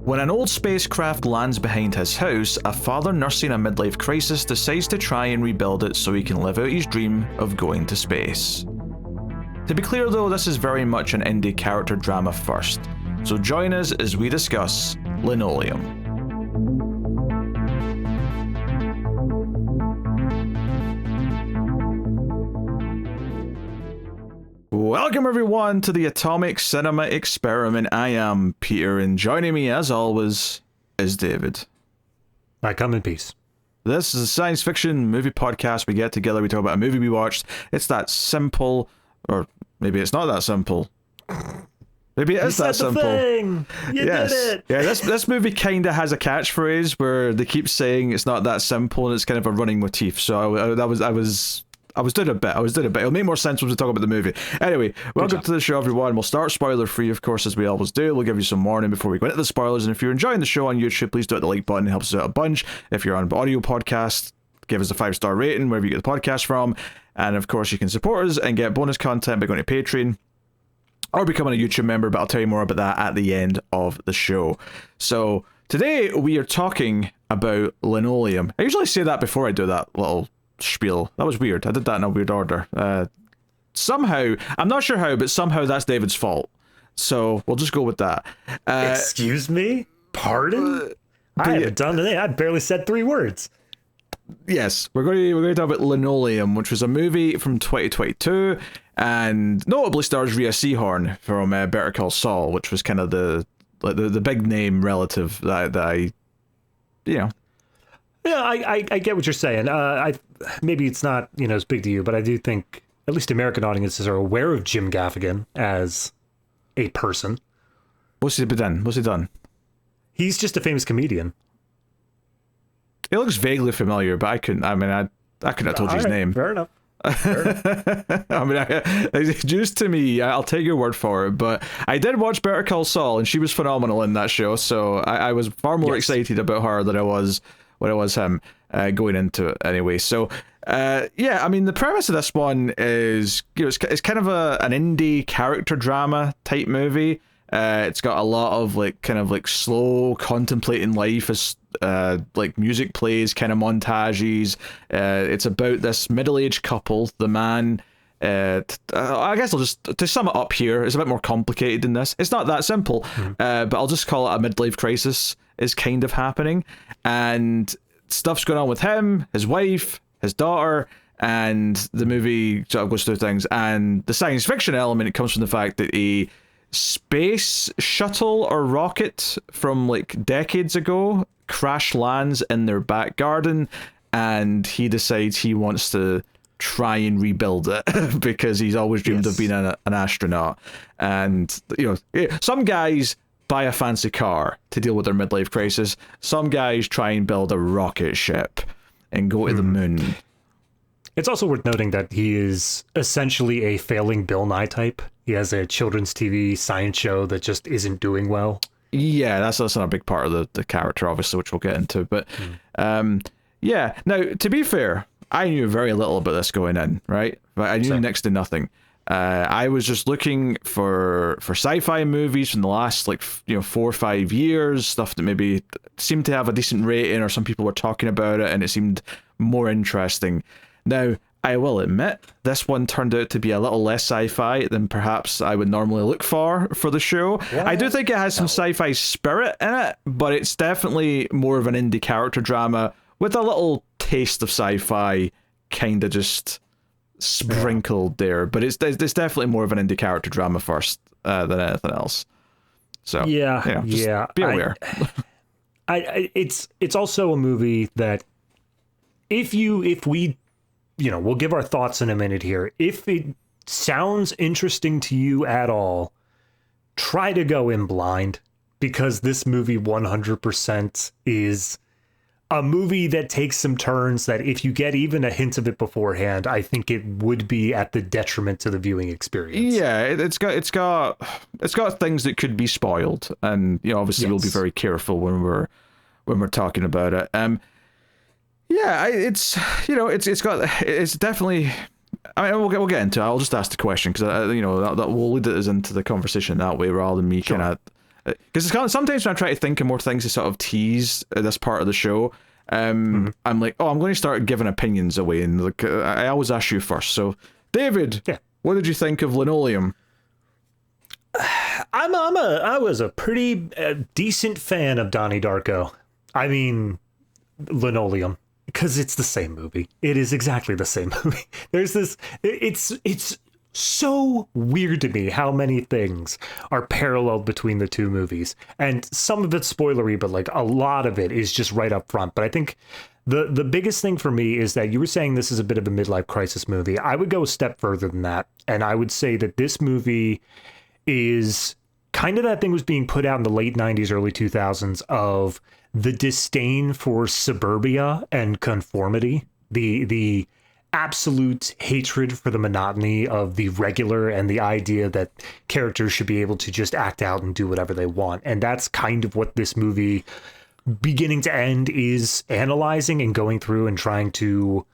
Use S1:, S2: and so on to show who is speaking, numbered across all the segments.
S1: When an old spacecraft lands behind his house, a father nursing a midlife crisis decides to try and rebuild it so he can live out his dream of going to space. To be clear though, this is very much an indie character drama first, so join us as we discuss Linoleum. Welcome everyone to the Atomic Cinema Experiment. I am Peter, and joining me as always is David.
S2: I come in peace.
S1: This is a science fiction movie podcast. We get together, we talk about a movie we watched. It's that simple, or maybe it's not that simple. Maybe it is that simple.
S2: You did it.
S1: Yeah, this movie kind of has a catchphrase where they keep saying it's not that simple, and it's kind of a running motif. So I was doing a bit. It'll make more sense when we talk about the movie. Anyway, welcome to the show, everyone. We'll start spoiler free, of course, as we always do. We'll give you some warning before we go into the spoilers. And if you're enjoying the show on YouTube, please do hit the like button. It helps us out a bunch. If you're on audio podcast, give us a 5-star rating wherever you get the podcast from. And of course, you can support us and get bonus content by going to Patreon or becoming a YouTube member. But I'll tell you more about that at the end of the show. So today we are talking about Linoleum. I usually say that before I do that little spiel. That was weird. I did that in a weird order. Somehow, I'm not sure how, but somehow that's David's fault. So we'll just go with that.
S2: Excuse me? Pardon? I haven't done anything. I barely said 3 words.
S1: Yes, we're going to talk about Linoleum, which was a movie from 2022, and notably stars Rhea Seehorn from Better Call Saul, which was kind of the big name relative that I, you know.
S2: Yeah, I get what you're saying. Maybe it's not as big to you, but I do think at least American audiences are aware of Jim Gaffigan as a person.
S1: What's he done?
S2: He's just a famous comedian.
S1: He looks vaguely familiar, but I couldn't have told you his name.
S2: Fair enough.
S1: I mean, it's just to me, I'll take your word for it, but I did watch Better Call Saul, and she was phenomenal in that show, so I was far more excited about her than I was when it was him going into it anyway. So yeah, I mean, the premise of this one is it's kind of an indie character drama type movie. It's got a lot of kind of slow contemplating life as music plays, kind of montages. It's about this middle-aged couple. The man, I guess I'll just, to sum it up here, it's a bit more complicated than this. It's not that simple, but I'll just call it a midlife crisis is kind of happening, and stuff's going on with him, his wife, his daughter, and the movie sort of goes through things. And the science fiction element comes from the fact that a space shuttle or rocket from decades ago crash lands in their back garden, and he decides he wants to try and rebuild it because he's always dreamed of being an astronaut. And some guys buy a fancy car to deal with their midlife crisis. Some guys try and build a rocket ship and go to the moon.
S2: It's also worth noting that he is essentially a failing Bill Nye type. He has a children's TV science show that just isn't doing well.
S1: Yeah, that's not a big part of the character, obviously, which we'll get into. But yeah, now, to be fair, I knew very little about this going in, right? I knew next to nothing. I was just looking for sci-fi movies from the last 4 or 5 years, stuff that maybe seemed to have a decent rating, or some people were talking about it and it seemed more interesting. Now, I will admit, this one turned out to be a little less sci-fi than perhaps I would normally look for the show. What? I do think it has some sci-fi spirit in it, but it's definitely more of an indie character drama with a little taste of sci-fi kind of just sprinkled there. But it's definitely more of an indie character drama first than anything else. So just be aware.
S2: It's also a movie that if we we'll give our thoughts in a minute here. If it sounds interesting to you at all, try to go in blind, because this movie 100% is a movie that takes some turns that if you get even a hint of it beforehand, I think it would be at the detriment to the viewing experience.
S1: Yeah, it's got things that could be spoiled, and obviously we'll be very careful when we're talking about it. Yeah, it's definitely. I mean, we'll get into it. I'll just ask the question because that will lead us into the conversation that way, rather than me kind of because sometimes when I try to think of more things to sort of tease this part of the show, I'm like, oh, I'm going to start giving opinions away, and like, I always ask you first. So, David, what did you think of Linoleum?
S2: I was a pretty decent fan of Donnie Darko. I mean, Linoleum, because it's the same movie. It is exactly the same movie. There's this. It's so weird to me how many things are paralleled between the two movies, and some of it's spoilery, but like a lot of it is just right up front. But I think the biggest thing for me is that you were saying this is a bit of a midlife crisis movie. I would go a step further than that, and I would say that this movie is kind of that thing was being put out in the late 90s, early 2000s of the disdain for suburbia and conformity, the absolute hatred for the monotony of the regular, and the idea that characters should be able to just act out and do whatever they want. And that's kind of what this movie, beginning to end, is analyzing and going through and trying to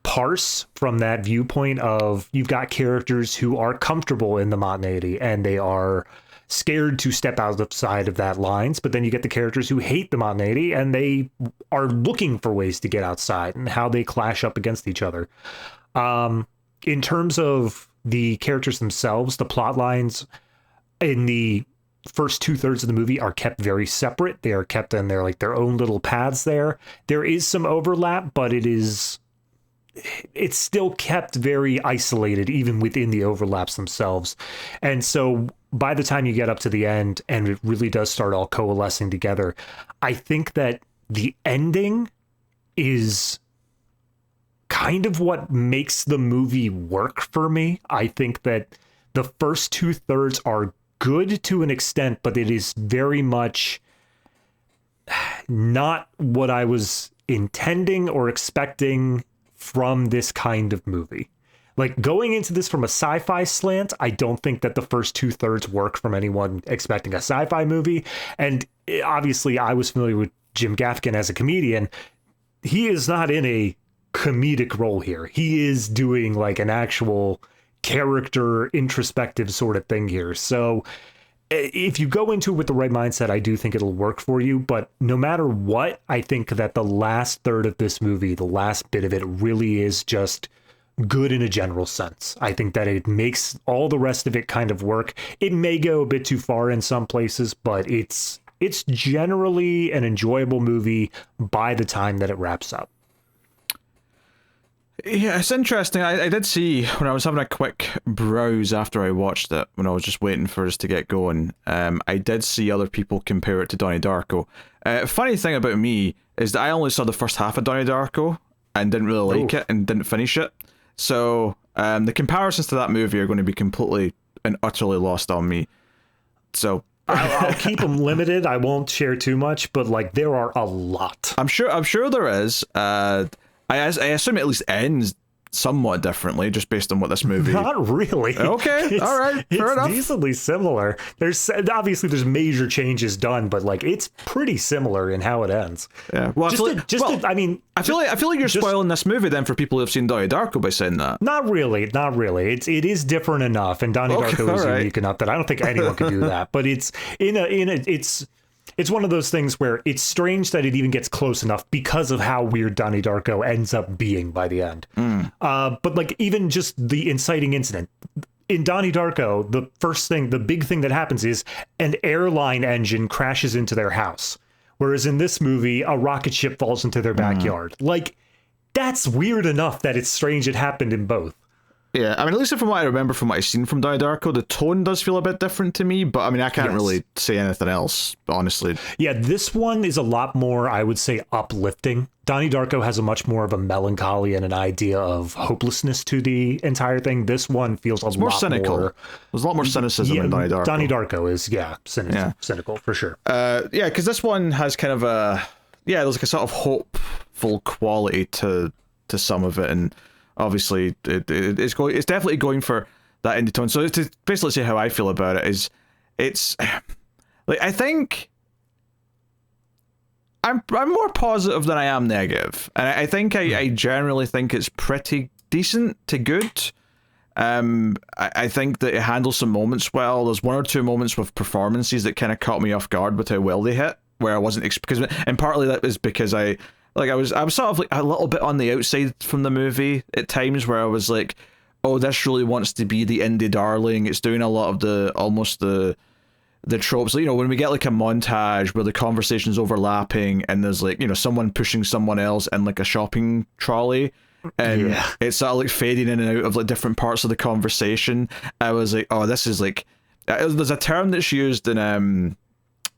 S2: parse from that viewpoint of, you've got characters who are comfortable in the monotony and they are scared to step outside of that lines, but then you get the characters who hate the monotony and they are looking for ways to get outside, and how they clash up against each other. In terms of the characters themselves, the plot lines in the first 2/3 of the movie are kept very separate. They are kept in their own little paths there. There is some overlap, but it's still kept very isolated, even within the overlaps themselves. And so by the time you get up to the end and it really does start all coalescing together, I think that the ending is kind of what makes the movie work for me. I think that the first 2/3 are good to an extent, but it is very much not what I was intending or expecting from this kind of movie. Like, going into this from a sci-fi slant, I don't think that the first 2/3 work from anyone expecting a sci-fi movie. And obviously I was familiar with Jim Gaffigan as a comedian. He is not in a comedic role here. He is doing like an actual character introspective sort of thing here. So if you go into it with the right mindset, I do think it'll work for you. But no matter what, I think that the last third of this movie, the last bit of it, really is just good in a general sense. I think that it makes all the rest of it kind of work. It may go a bit too far in some places, but it's generally an enjoyable movie by the time that it wraps up.
S1: Yeah, it's interesting. I did see, when I was having a quick browse after I watched it, when I was just waiting for us to get going, I did see other people compare it to Donnie Darko. Funny thing about me is that I only saw the first half of Donnie Darko and didn't really like it and didn't finish it. So the comparisons to that movie are going to be completely and utterly lost on me. So
S2: I'll keep them limited. I won't share too much, but like, there are a lot.
S1: I'm sure there is. I assume it at least ends somewhat differently, just based on what this movie.
S2: Not really.
S1: Okay, all right, fair enough.
S2: It's decently similar. There's major changes done, but like, it's pretty similar in how it ends.
S1: Yeah. Well, I feel like you're spoiling this movie then for people who have seen Donnie Darko by saying that.
S2: Not really. It is different enough, and Donnie Darko is unique enough that I don't think anyone could do that. But it's one of those things where it's strange that it even gets close enough because of how weird Donnie Darko ends up being by the end. But like, even just the inciting incident in Donnie Darko, the big thing that happens is an airline engine crashes into their house. Whereas in this movie, a rocket ship falls into their backyard. Like, that's weird enough that it's strange it happened in both.
S1: Yeah, I mean, at least from what I remember from what I've seen from Donnie Darko, the tone does feel a bit different to me, but I mean, I can't really say anything else, honestly.
S2: Yeah, this one is a lot more, I would say, uplifting. Donnie Darko has a much more of a melancholy and an idea of hopelessness to the entire thing. This one feels a lot more cynical. There's
S1: a lot more cynicism in Donnie Darko.
S2: Donnie Darko is, cynical for sure.
S1: Yeah, because this one has kind of there's like a sort of hopeful quality to some of it, and obviously it's definitely going for that indie tone. So to basically say how I feel about it is, it's like, I think I'm more positive than I am negative, and I think I generally think it's pretty decent to good. I think that it handles some moments well. There's one or two moments with performances that kind of caught me off guard with how well they hit, where I wasn't because, and partly that is because I was sort of like a little bit on the outside from the movie at times, where I was like, oh, this really wants to be the indie darling. It's doing a lot of the tropes. You know, when we get like a montage where the conversation's overlapping and there's like, you know, someone pushing someone else in like a shopping trolley, and it's sort of like fading in and out of like different parts of the conversation. I was like, oh, this is like, there's a term that's used in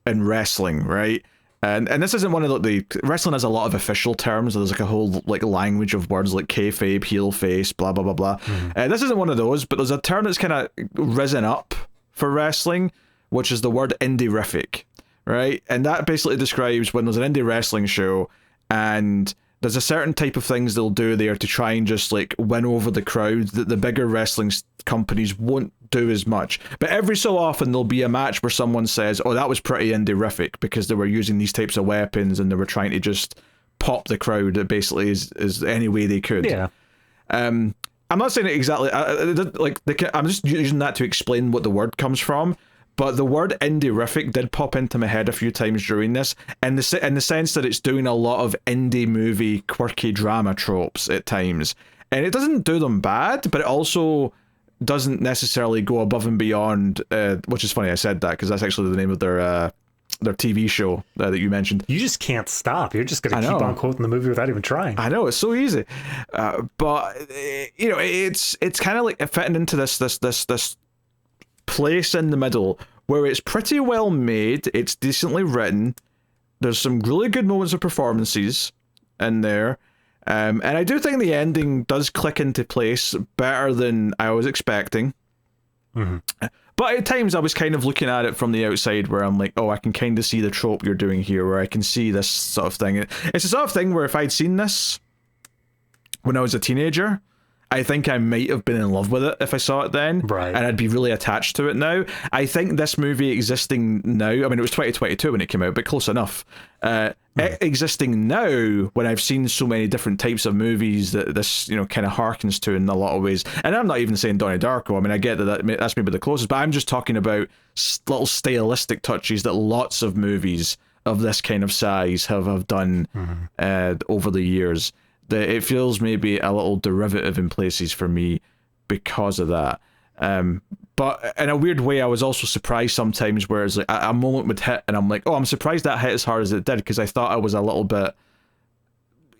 S1: wrestling, right? And this isn't one of the wrestling has a lot of official terms. There's like a whole like language of words like kayfabe, heel, face, blah blah blah blah. This isn't one of those, but there's a term that's kind of risen up for wrestling, which is the word indie-rific, right? And that basically describes when there's an indie wrestling show and there's a certain type of things they'll do there to try and just like win over the crowd that the bigger wrestling companies won't do as much. But every so often there'll be a match where someone says, oh, that was pretty indie-rific because they were using these types of weapons and they were trying to just pop the crowd basically as any way they could.
S2: Yeah.
S1: I'm not saying it exactly, I'm just using that to explain what the word comes from. But the word indie-rific did pop into my head a few times during this, in the sense that it's doing a lot of indie movie quirky drama tropes at times. And it doesn't do them bad, but it also doesn't necessarily go above and beyond, which is funny I said that, because that's actually the name of their TV show that you mentioned.
S2: You just can't stop. You're just going to keep on quoting the movie without even trying.
S1: I know, it's so easy. But, you know, it's kind of like fitting into this place in the middle where it's pretty well made, it's decently written, there's some really good moments of performances in there, and I do think the ending does click into place better than I was expecting. But at times I was kind of looking at it from the outside where I'm like, oh, I can kind of see the trope you're doing here, where I can see this sort of thing. It's the sort of thing where if I'd seen this when I was a teenager, I think I might have been in love with it if I saw it then,
S2: right?
S1: And I'd be really attached to it now. I think this movie existing now, I mean, it was 2022 when it came out, but close enough. Existing now, when I've seen so many different types of movies that this, you know, kind of harkens to in a lot of ways. And I'm not even saying Donnie Darko. I mean, I get that's maybe the closest, but I'm just talking about little stylistic touches that lots of movies of this kind of size have done over the years. That it feels maybe a little derivative in places for me because of that. But in a weird way, I was also surprised sometimes where it's like a moment would hit and I'm like, oh, I'm surprised that hit as hard as it did, because I thought I was a little bit,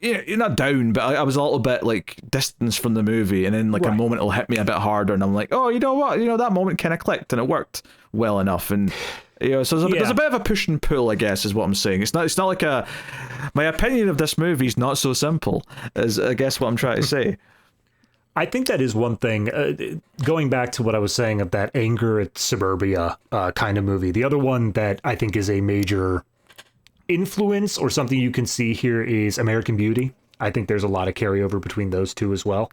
S1: not down, but I was a little bit like distanced from the movie, and then like a moment will hit me a bit harder and I'm like, oh, you know what? That moment kind of clicked and it worked well enough. And so there's a bit of a push and pull, I guess, is what I'm saying. It's not like my opinion of this movie is not so simple, as I guess what I'm trying to say.
S2: I think that is one thing, going back to what I was saying of that anger at suburbia kind of movie. The other one that I think is a major influence or something you can see here is American Beauty. I think there's a lot of carryover between those two as well.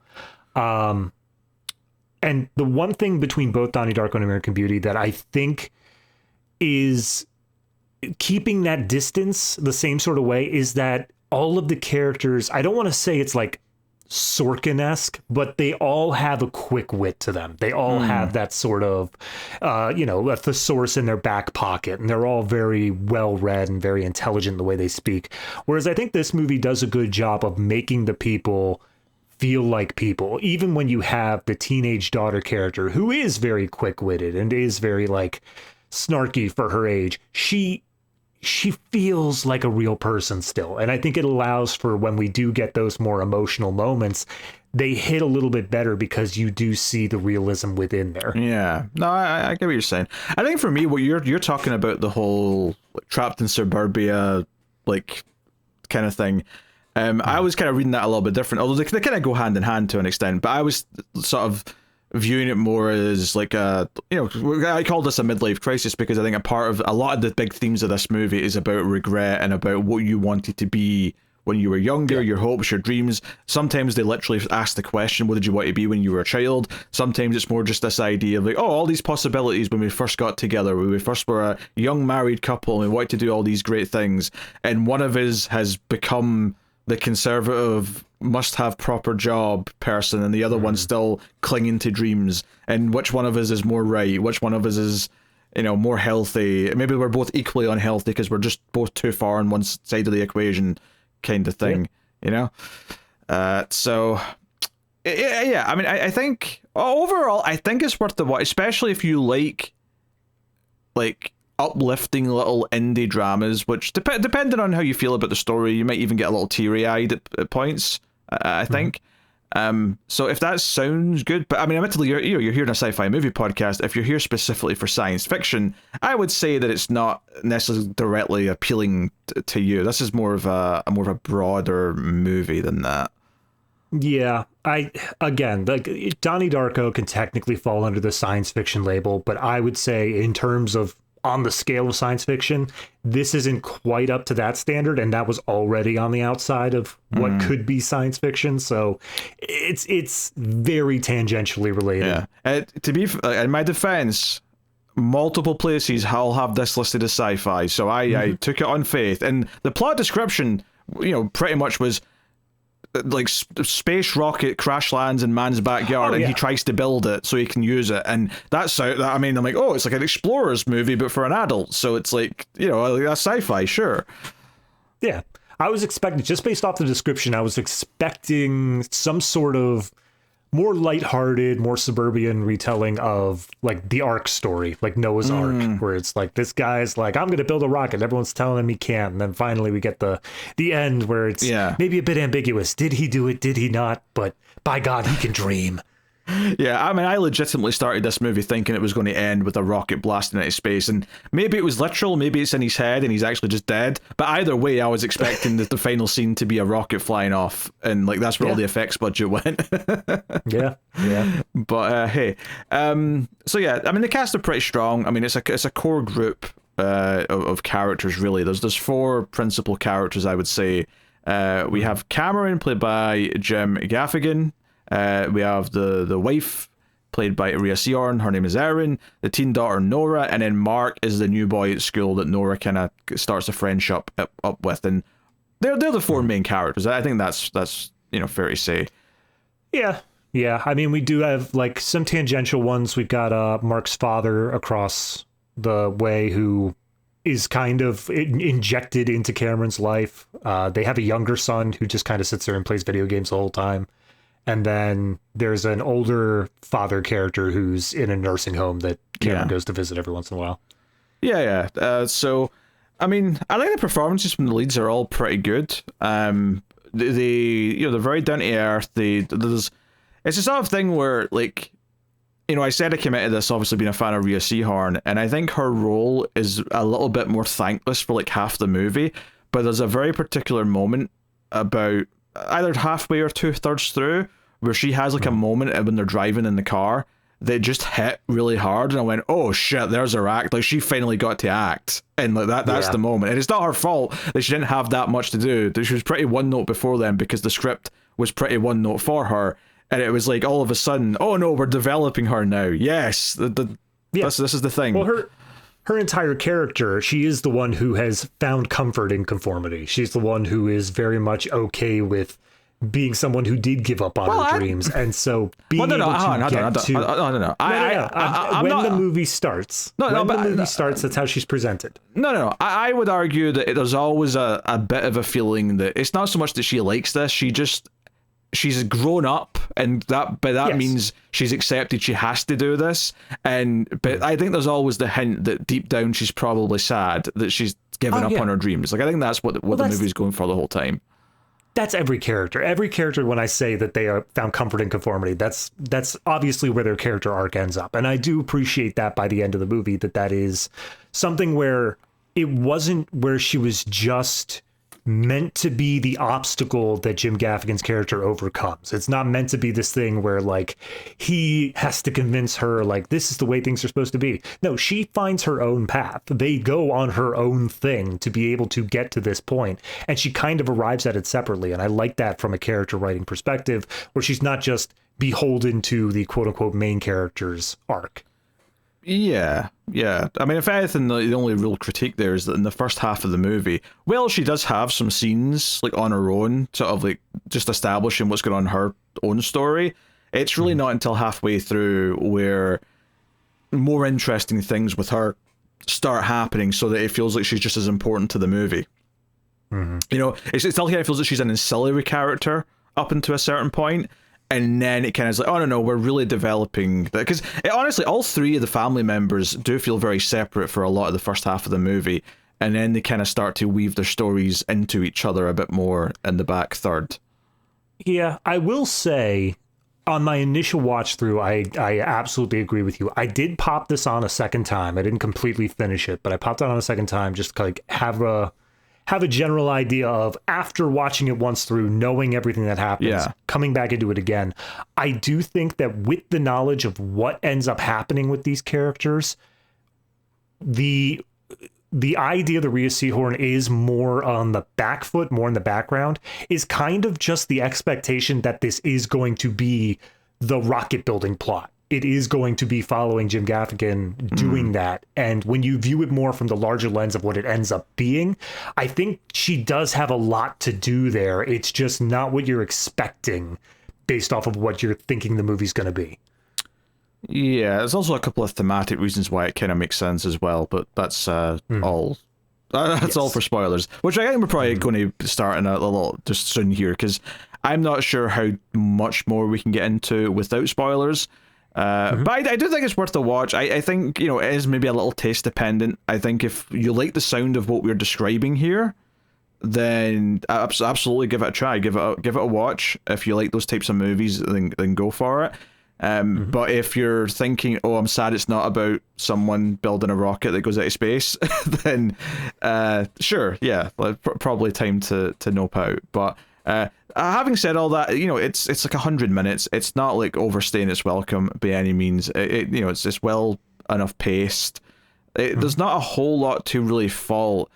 S2: And the one thing between both Donnie Darko and American Beauty that I think is keeping that distance the same sort of way is that all of the characters, I don't want to say it's like Sorkin-esque, but they all have a quick wit to them. They all have that sort of, a thesaurus in their back pocket, and they're all very well read and very intelligent in the way they speak. Whereas I think this movie does a good job of making the people feel like people, even when you have the teenage daughter character who is very quick-witted and is very like snarky for her age. She feels like a real person still. And I think it allows for when we do get those more emotional moments, they hit a little bit better because you do see the realism within there.
S1: Yeah. No, I get what you're saying. I think for me, what you're talking about, the whole like, trapped in suburbia, like kind of thing. I was kind of reading that a little bit different, although they kind of go hand in hand to an extent, but I was sort of viewing it more as like I call this a midlife crisis, because I think a lot of the big themes of this movie is about regret and about what you wanted to be when you were younger, your hopes, your dreams. Sometimes they literally ask the question, what did you want to be when you were a child? Sometimes it's more just this idea of like, oh, all these possibilities when we first got together, when we first were a young married couple and we wanted to do all these great things, and one of us has become the conservative must have proper job person, and the other one's still clinging to dreams, and which one of us is more right, which one of us is, more healthy. Maybe we're both equally unhealthy because we're just both too far on one side of the equation, kind of thing. So yeah, I mean, I think overall I think it's worth the watch, especially if you like uplifting little indie dramas, which depending on how you feel about the story, you might even get a little teary-eyed at points, I think. So if that sounds good, but I mean, admittedly, you're hearing a sci-fi movie podcast. If you're here specifically for science fiction, I would say that it's not necessarily directly appealing to you. This is more of a broader movie than that.
S2: Yeah, again, like Donnie Darko can technically fall under the science fiction label, but I would say in terms of on the scale of science fiction, this isn't quite up to that standard, and that was already on the outside of what could be science fiction. So it's very tangentially related.
S1: Yeah. To be in my defense, multiple places I'll have this listed as sci-fi, so I took it on faith, and the plot description, pretty much was like space rocket crash lands in man's backyard, and he tries to build it so he can use it, and that's how I mean, I'm like, oh, it's like an explorer's movie but for an adult, so it's like, that's sci-fi, sure.
S2: Yeah, I was expecting, just based off the description, I was expecting some sort of more lighthearted, more suburban retelling of like the Ark story, like Noah's Ark, where it's like this guy's like, I'm going to build a rocket, everyone's telling him he can't, and then finally we get the end where it's maybe a bit ambiguous. Did he do it? Did he not? But by God, he can dream.
S1: Yeah, I mean, I legitimately started this movie thinking it was going to end with a rocket blasting into space, and maybe it was literal, maybe it's in his head and he's actually just dead, but either way, I was expecting the final scene to be a rocket flying off, and like that's where all the effects budget went.
S2: yeah.
S1: But hey, so yeah, I mean, the cast are pretty strong. I mean, it's a core group of characters, really. There's 4 principal characters, I would say. We have Cameron, played by Jim Gaffigan. We have the wife, played by Rhea Seehorn. Her name is Erin. The teen daughter, Nora. And then Mark is the new boy at school that Nora kind of starts a friendship up with. And they're the 4 main characters. I think that's fair to say.
S2: Yeah. I mean, we do have like some tangential ones. We've got Mark's father across the way, who is kind of injected into Cameron's life. They have a younger son who just kind of sits there and plays video games the whole time. And then there's an older father character who's in a nursing home that Cameron goes to visit every once in a while.
S1: Yeah. So, I mean, I think the performances from the leads are all pretty good. They're very down to earth. It's the sort of thing where, like, I said I committed this obviously being a fan of Rhea Seehorn, and I think her role is a little bit more thankless for like half the movie, but there's a very particular moment about either halfway or 2/3 through where she has like a moment when they're driving in the car that just hit really hard, and I went, oh shit, there's her act. Like, she finally got to act, and like that's the moment. And it's not her fault that she didn't have that much to do. She was pretty one note before then because the script was pretty one note for her, and it was like all of a sudden, oh no, we're developing her now. Yes, this is the thing.
S2: Well, her entire character, she is the one who has found comfort in conformity. She's the one who is very much okay with being someone who did give up on her dreams, and so being able to get to... When the movie starts, that's how she's presented.
S1: No. I would argue that there's always a bit of a feeling that it's not so much that she likes this, she's grown up, and that means she's accepted she has to do this. But I think there's always the hint that deep down she's probably sad that she's given up on her dreams. Like, I think that's what the movie's going for the whole time.
S2: That's every character. Every character, when I say that they are found comfort in conformity, that's obviously where their character arc ends up. And I do appreciate that by the end of the movie, that is something where it wasn't where she was just meant to be the obstacle that Jim Gaffigan's character overcomes. It's not meant to be this thing where like he has to convince her like this is the way things are supposed to be. No, she finds her own path. They go on her own thing to be able to get to this point, and she kind of arrives at it separately. And I like that from a character writing perspective, where she's not just beholden to the quote unquote main character's arc.
S1: Yeah, yeah. I mean, if anything, the only real critique there is that in the first half of the movie, well, she does have some scenes like on her own, sort of like just establishing what's going on in her own story. It's really not until halfway through where more interesting things with her start happening, so that it feels like she's just as important to the movie. You know, it still kind of feels like she's an ancillary character up until a certain point, and then it kind of is like, oh no, we're really developing that, because honestly, all three of the family members do feel very separate for a lot of the first half of the movie, and then they kind of start to weave their stories into each other a bit more in the back third.
S2: Yeah, I will say, on my initial watch through, I absolutely agree with you. I did pop this on a second time. I didn't completely finish it, but I popped it on a second time just to like have a general idea of, after watching it once through, knowing everything that happens, coming back into it again. I do think that with the knowledge of what ends up happening with these characters, the idea that Rhea Seehorn is more on the back foot, more in the background, is kind of just the expectation that this is going to be the rocket building plot. It is going to be following Jim Gaffigan doing that. And when you view it more from the larger lens of what it ends up being, I think she does have a lot to do there. It's just not what you're expecting based off of what you're thinking the movie's going to be.
S1: Yeah, there's also a couple of thematic reasons why it kind of makes sense as well, but that's all. That's all for spoilers, which I think we're probably going to start in a little just soon here, because I'm not sure how much more we can get into without spoilers. But I do think it's worth a watch. I think, you know, it is maybe a little taste dependent. I think if you like the sound of what we're describing here, then absolutely give it a try. Give it a watch. If you like those types of movies, then go for it. But if you're thinking, oh, I'm sad it's not about someone building a rocket that goes out of space, then sure, yeah, probably time to nope out. But having said all that, you know, it's like 100 minutes. It's not like overstaying its welcome by any means. You know, it's well enough paced. There's not a whole lot to really fault.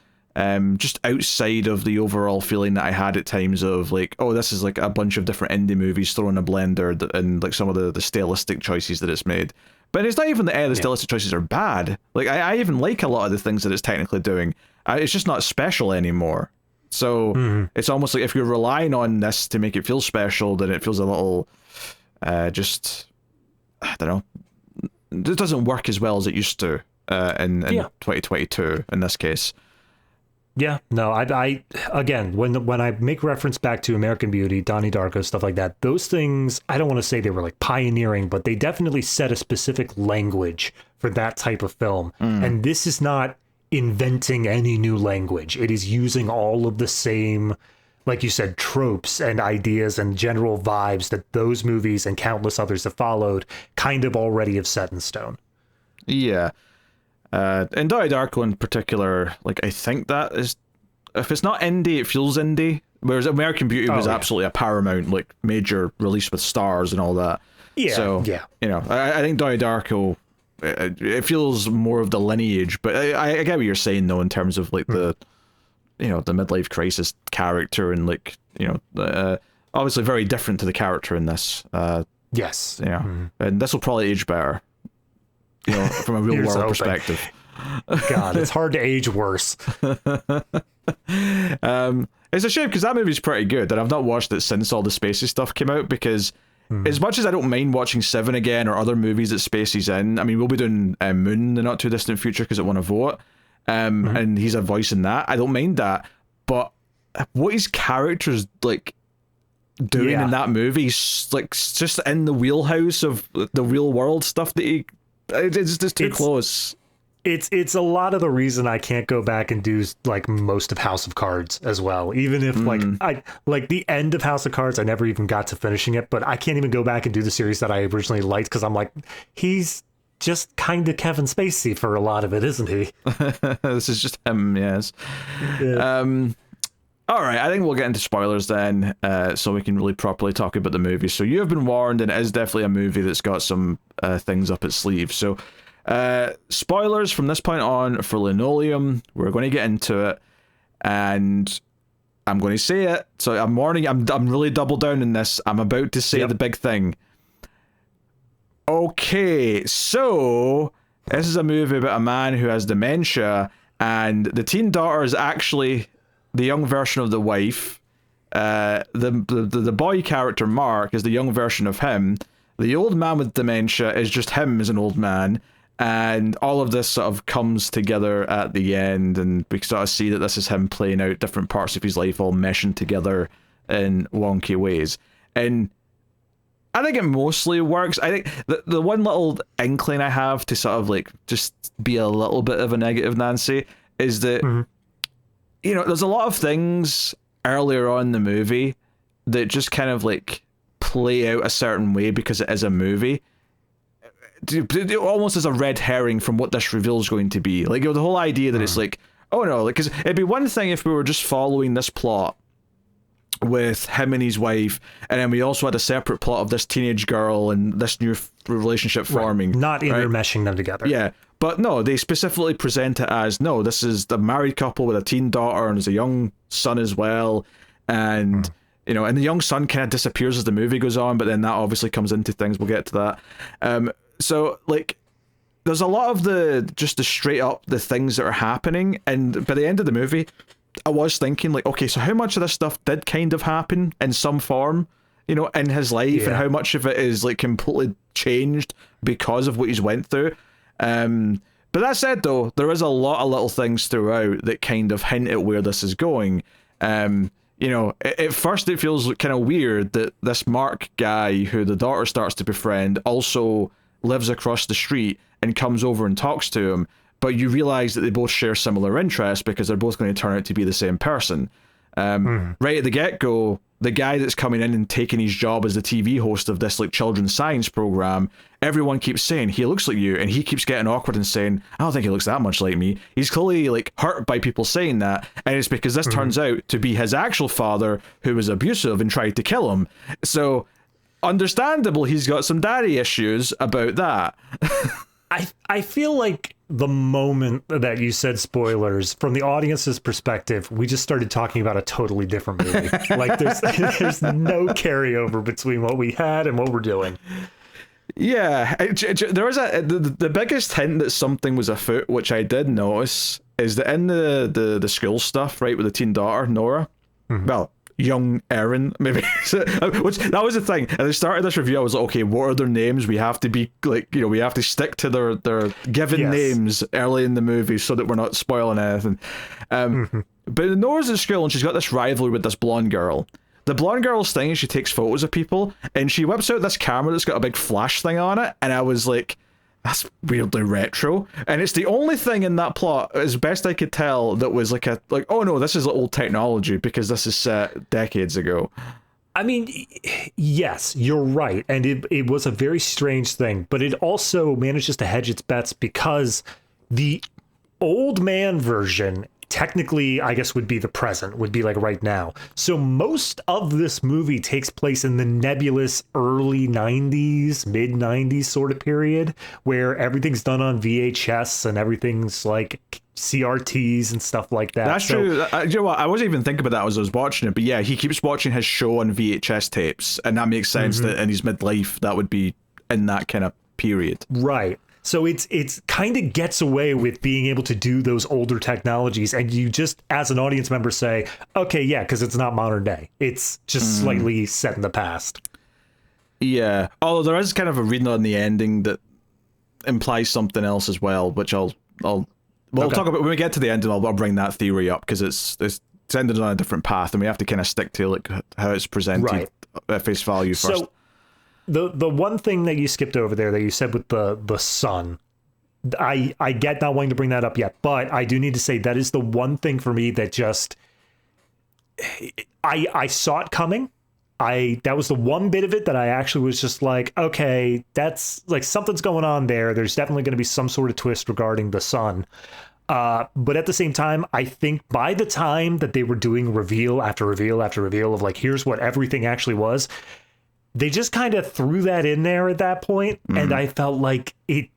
S1: Just outside of the overall feeling that I had at times of like, oh, this is like a bunch of different indie movies thrown in a blender, and like some of the stylistic choices that it's made. But it's not even that the stylistic choices are bad. Like I even like a lot of the things that it's technically doing. It's just not special anymore. So it's almost like if you're relying on this to make it feel special, then it feels a little just, I don't know, it doesn't work as well as it used to in 2022 in this case.
S2: Yeah, no, I again, when I make reference back to American Beauty, Donnie Darko, stuff like that, those things, I don't want to say they were like pioneering, but they definitely set a specific language for that type of film. And this is not inventing any new language. It is using all of the same, like you said, tropes and ideas and general vibes that those movies and countless others have followed kind of already have set in stone.
S1: Yeah. And Donnie Darko in particular, like, I think that is, if it's not indie, it feels indie. Whereas American Beauty was absolutely a Paramount, like, major release with stars and all that.
S2: Yeah,
S1: so, you know, I think Donnie Darko, it feels more of the lineage, but I get what you're saying, though, in terms of, like, the, you know, the midlife crisis character and, like, you know, obviously very different to the character in this.
S2: Yes.
S1: Yeah. And this will probably age better. You know, from a real world perspective.
S2: God, it's hard to age worse.
S1: It's a shame because that movie's pretty good, and I've not watched it since all the Spacey stuff came out, because as much as I don't mind watching Seven again or other movies that Spacey's in, I mean, we'll be doing Moon in the not too distant future because it won a vote, and he's a voice in that. I don't mind that, but what his character's like doing in that movie, like just in the wheelhouse of the real world stuff that he. It's just too close.
S2: It's a lot of the reason I can't go back and do like most of House of Cards as well. Even if I like the end of House of Cards, I never even got to finishing it, but I can't even go back and do the series that I originally liked because I'm like, he's just kind of Kevin Spacey for a lot of it, isn't he?
S1: This is just him, yes. Yeah. All right, I think we'll get into spoilers then, so we can really properly talk about the movie. So you have been warned, and it is definitely a movie that's got some things up its sleeve. So spoilers from this point on for Linoleum. We're going to get into it, and I'm going to say it. So I'm warning. I'm really double down in this. I'm about to say the big thing. Okay, so This is a movie about a man who has dementia, and the teen daughter is actually the young version of the wife. The boy character, Mark, is the young version of him. The old man with dementia is just him as an old man. And all of this sort of comes together at the end, and we sort of see that this is him playing out different parts of his life all meshing together in wonky ways. And I think it mostly works. I think the one little inkling I have to sort of like just be a little bit of a negative Nancy is that, you know, there's a lot of things earlier on in the movie that just kind of like play out a certain way because it is a movie. Almost as a red herring from what this reveal is going to be. Like, you know, the whole idea that it's like, oh no, like, because it'd be one thing if we were just following this plot with him and his wife, and then we also had a separate plot of this teenage girl and this new relationship forming.
S2: Not intermeshing them together.
S1: Yeah. But no, they specifically present it as, no, this is the married couple with a teen daughter and there's a young son as well. And, you know, and the young son kind of disappears as the movie goes on, but then that obviously comes into things. We'll get to that. So, like, there's a lot of the straight up the things that are happening. And by the end of the movie, I was thinking, like, okay, so how much of this stuff did kind of happen in some form, you know, in his life, and how much of it is, like, completely changed because of what he's went through. But that said, though, there is a lot of little things throughout that kind of hint at where this is going. You know, at first it feels kind of weird that this Mark guy who the daughter starts to befriend also lives across the street and comes over and talks to him, but you realize that they both share similar interests because they're both going to turn out to be the same person. Right at the get-go, the guy that's coming in and taking his job as the TV host of this like children's science program, everyone keeps saying he looks like you, and he keeps getting awkward and saying, I don't think he looks that much like me. He's clearly like hurt by people saying that, and it's because this turns out to be his actual father who was abusive and tried to kill him. So understandable, he's got some daddy issues about that.
S2: I feel like the moment that you said spoilers, from the audience's perspective, we just started talking about a totally different movie. Like there's no carryover between what we had and what we're doing.
S1: Yeah, there was the biggest hint that something was afoot, which I did notice, is that in the school stuff, right, with the teen daughter Nora, well, young Erin, maybe. Which that was the thing. At the start of this review, I was like, okay, what are their names? We have to be like, you know, we have to stick to their given names early in the movie so that we're not spoiling anything. But Nora's at school and she's got this rivalry with this blonde girl. The blonde girl's thing is she takes photos of people and she whips out this camera that's got a big flash thing on it, and I was like, that's weirdly retro. And it's the only thing in that plot, as best I could tell, that was like oh no, this is old technology because this is set decades ago.
S2: I mean, yes, you're right. And it was a very strange thing, but it also manages to hedge its bets because the old man version technically, I guess, would be the present, would be like right now. So most of this movie takes place in the nebulous early 90s, mid 90s sort of period where everything's done on VHS and everything's like CRTs and stuff like that.
S1: That's true. You know what? I wasn't even thinking about that as I was watching it, but yeah, he keeps watching his show on VHS tapes, and that makes sense that in his midlife, that would be in that kind of period.
S2: Right. So it's kind of gets away with being able to do those older technologies, and you just, as an audience member, say, okay, yeah, because it's not modern day. It's just slightly set in the past.
S1: Yeah. Although there is kind of a reading on the ending that implies something else as well, which we'll talk about when we get to the end, and I'll bring that theory up because it's ended on a different path, and we have to kind of stick to like how it's presented at face value first.
S2: So, The one thing that you skipped over there that you said with the son, I get not wanting to bring that up yet, but I do need to say that is the one thing for me that just I saw it coming. That was the one bit of it that I actually was just like, okay, that's like something's going on there. There's definitely going to be some sort of twist regarding the son. But at the same time, I think by the time that they were doing reveal after reveal after reveal of like, here's what everything actually was, they just kind of threw that in there at that point, and I felt like it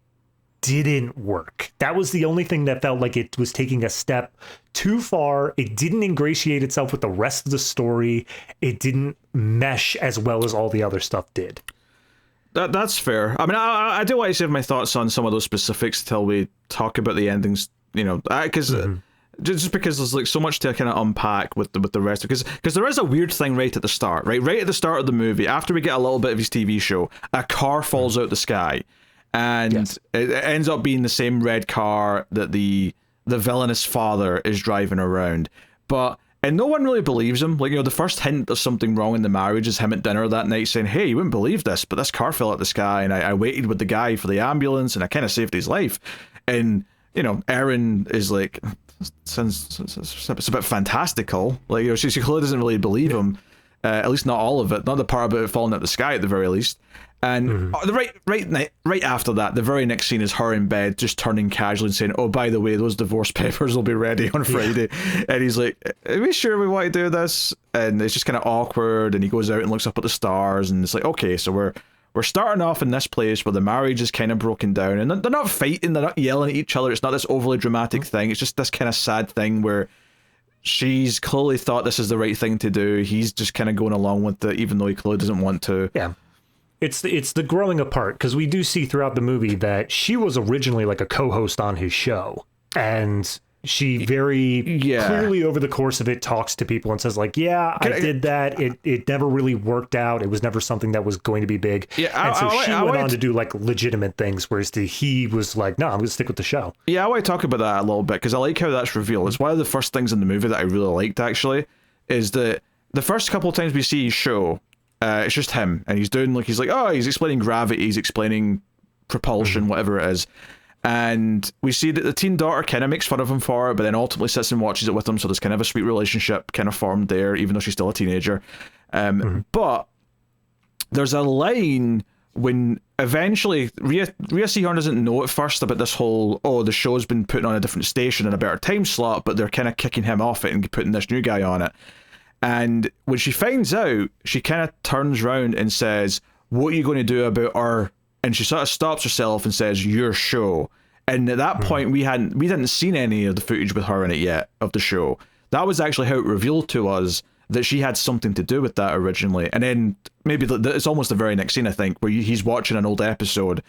S2: didn't work. That was the only thing that felt like it was taking a step too far. It didn't ingratiate itself with the rest of the story. It didn't mesh as well as all the other stuff did.
S1: That's fair. I mean, I do want to save my thoughts on some of those specifics till we talk about the endings. You know, because just because there's like so much to kind of unpack with the rest. Because there is a weird thing right at the start, right at the start of the movie. After we get a little bit of his TV show, a car falls out the sky, and it ends up being the same red car that the villainous father is driving around, and no one really believes him. Like, you know, the first hint of something wrong in the marriage is him at dinner that night saying, hey, you wouldn't believe this, but this car fell out the sky, and I waited with the guy for the ambulance, and I kind of saved his life. And, you know, Erin is like, it's a bit fantastical. Like, you know, she clearly doesn't really believe him. At least not all of it. Not the part about it falling out the sky at the very least. And right after that, the very next scene is her in bed, just turning casually and saying, oh, by the way, those divorce papers will be ready on Friday. And he's like, are we sure we want to do this? And it's just kind of awkward. And he goes out and looks up at the stars. And it's like, okay, so we're starting off in this place where the marriage is kind of broken down. And they're not fighting, they're not yelling at each other. It's not this overly dramatic thing. It's just this kind of sad thing where she's clearly thought this is the right thing to do. He's just kind of going along with it, even though he clearly doesn't want to.
S2: Yeah. It's the growing apart, because we do see throughout the movie that she was originally like a co-host on his show, and she very clearly over the course of it talks to people and says like, I did that. It never really worked out. It was never something that was going to be big. And so she went on to do like legitimate things, whereas he was like, no, I'm going to stick with the show.
S1: Yeah, I want to talk about that a little bit, because I like how that's revealed. It's one of the first things in the movie that I really liked, actually, is that the first couple of times we see his show, it's just him, and he's explaining gravity, he's explaining propulsion, whatever it is, and we see that the teen daughter kind of makes fun of him for it, but then ultimately sits and watches it with him, so there's kind of a sweet relationship kind of formed there, even though she's still a teenager. But there's a line when eventually Rhea Seehorn doesn't know at first about this whole, the show's been put on a different station in a better time slot, but they're kind of kicking him off it and putting this new guy on it. And when she finds out, she kind of turns around and says, what are you going to do about our... And she sort of stops herself and says, your show. And at that point, we hadn't seen any of the footage with her in it yet, of the show. That was actually how it revealed to us that she had something to do with that originally. And then maybe it's almost the very next scene, I think, where he's watching an old episode,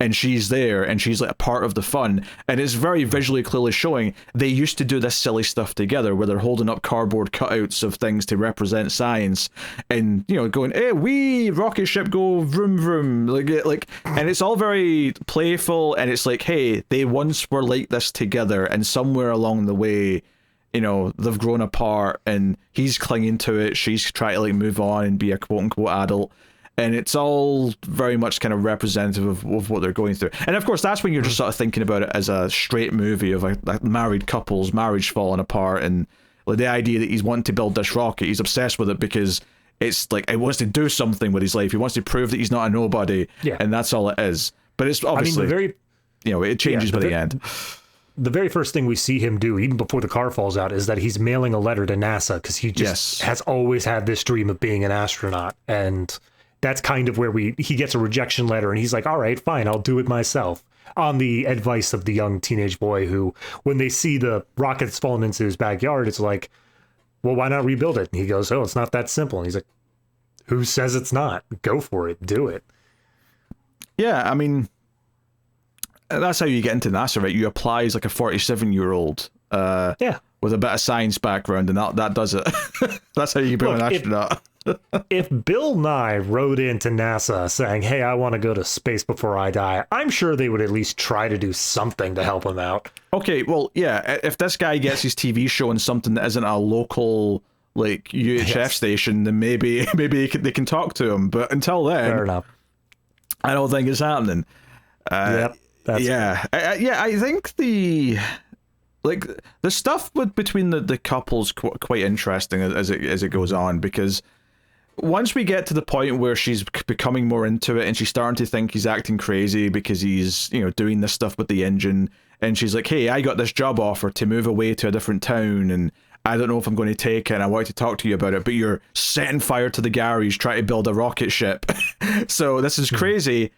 S1: and she's there, and she's like a part of the fun, and it's very visually clearly showing they used to do this silly stuff together where they're holding up cardboard cutouts of things to represent science, and, you know, going, hey, we rocket ship go vroom vroom, like, and it's all very playful, and it's like, hey, they once were like this together, and somewhere along the way, you know, they've grown apart, and he's clinging to it, she's trying to like move on and be a quote unquote adult. And it's all very much kind of representative of what they're going through. And of course, that's when you're just sort of thinking about it as a straight movie of a married couple's marriage falling apart. And like the idea that he's wanting to build this rocket, he's obsessed with it because it's like, he wants to do something with his life. He wants to prove that he's not a nobody. Yeah. And that's all it is. But it's obviously, it changes by the end.
S2: The very first thing we see him do, even before the car falls out, is that he's mailing a letter to NASA because he just has always had this dream of being an astronaut. And that's kind of where he gets a rejection letter, and he's like, all right, fine, I'll do it myself. On the advice of the young teenage boy who, when they see the rocket that's fallen into his backyard, it's like, well, why not rebuild it? And he goes, oh, it's not that simple. And he's like, who says it's not? Go for it. Do it.
S1: Yeah, I mean, that's how you get into NASA, right? You apply as like a 47-year-old with a bit of science background, and that does it. That's how you become an astronaut.
S2: If Bill Nye wrote into NASA saying, hey, I want to go to space before I die, I'm sure they would at least try to do something to help him out.
S1: Okay, well, yeah, if this guy gets his TV show on something that isn't a local, like, UHF station, then maybe they can talk to him. But until then,
S2: fair enough.
S1: I don't think it's happening. I think the stuff between the couple's quite interesting as it goes on, because once we get to the point where she's becoming more into it and she's starting to think he's acting crazy because he's, you know, doing this stuff with the engine, and she's like, hey, I got this job offer to move away to a different town, and I don't know if I'm going to take it, and I want to talk to you about it, but you're setting fire to the garage trying to build a rocket ship. So this is crazy.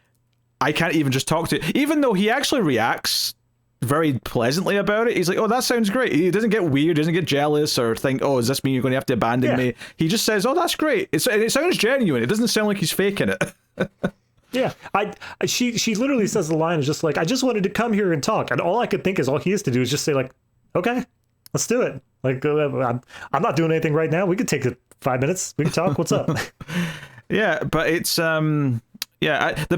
S1: I can't even just talk to, even though he actually reacts very pleasantly about it. He's like, oh, that sounds great. He doesn't get weird, doesn't get jealous or think, oh, does this mean you're going to have to abandon me? He just says, oh, that's great. It sounds genuine. It doesn't sound like he's faking it.
S2: Yeah, she literally says the line is just like, I just wanted to come here and talk, and all I could think is all he has to do is just say like, okay, let's do it. Like, I'm not doing anything right now. We could take 5 minutes. We can talk. What's up?
S1: Yeah, but it's the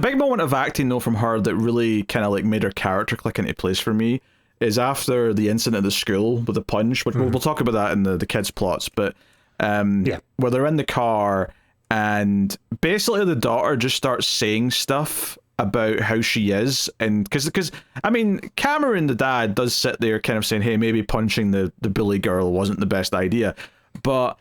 S1: big moment of acting though from her that really kind of like made her character click into place for me is after the incident at the school with the punch. We'll talk about that in the kids' plots, but where they're in the car and basically the daughter just starts saying stuff about how she is, and because I mean Cameron the dad does sit there kind of saying, hey, maybe punching the bully girl wasn't the best idea, but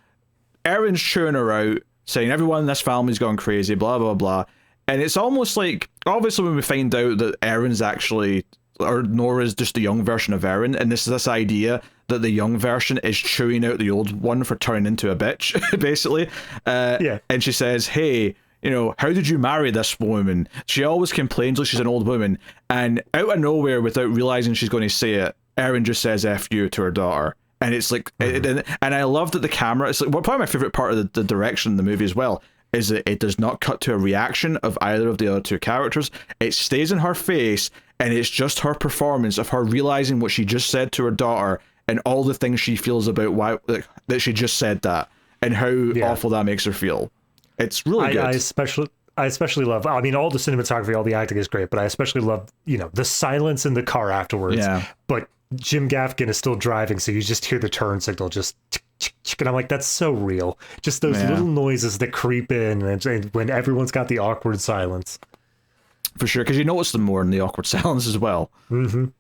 S1: Erin's chewing her out saying everyone in this family's gone crazy, blah blah blah, and it's almost like obviously when we find out that Erin's actually, or Nora's just the young version of Erin, and this idea that the young version is chewing out the old one for turning into a bitch, basically. And she says, hey, you know, how did you marry this woman? She always complains like she's an old woman. And out of nowhere, without realizing she's going to say it, Erin just says F you to her daughter. And it's like, and I love that the camera, it's like, probably my favorite part of the direction in the movie as well, is that it does not cut to a reaction of either of the other two characters. It stays in her face, and it's just her performance of her realizing what she just said to her daughter and all the things she feels about why that she just said that and how awful that makes her feel. It's really good.
S2: I especially love, I mean, all the cinematography, all the acting is great, but I especially love, you know, the silence in the car afterwards. Yeah. But Jim Gaffigan is still driving, so you just hear the turn signal just and I'm like, that's so real. Just those little noises that creep in and when everyone's got the awkward silence.
S1: For sure, because you notice them more in the awkward silence as well. And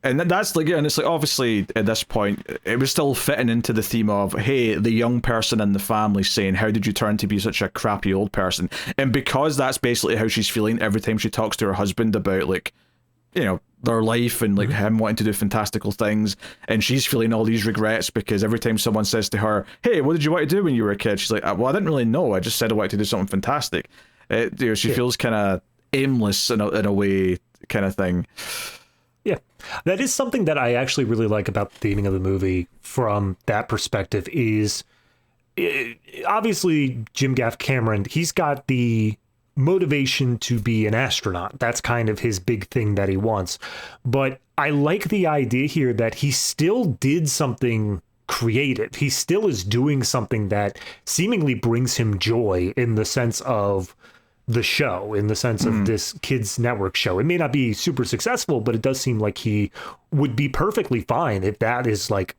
S1: that's like, and it's like, obviously at this point it was still fitting into the theme of, hey, the young person in the family saying, how did you turn to be such a crappy old person? And because that's basically how she's feeling every time she talks to her husband about, like, you know, their life and like him wanting to do fantastical things, and she's feeling all these regrets because every time someone says to her, hey, what did you want to do when you were a kid, she's like, well, I didn't really know, I just said I wanted to do something fantastic. You know, she feels kind of aimless in a way, kind of thing.
S2: Yeah, that is something that I actually really like about the theming of the movie from that perspective is, obviously Jim Cameron, he's got the motivation to be an astronaut. That's kind of his big thing that he wants. But I like the idea here that he still did something creative. He still is doing something that seemingly brings him joy in the sense of the show, in the sense of this kids network show. It may not be super successful, but it does seem like he would be perfectly fine if that is like,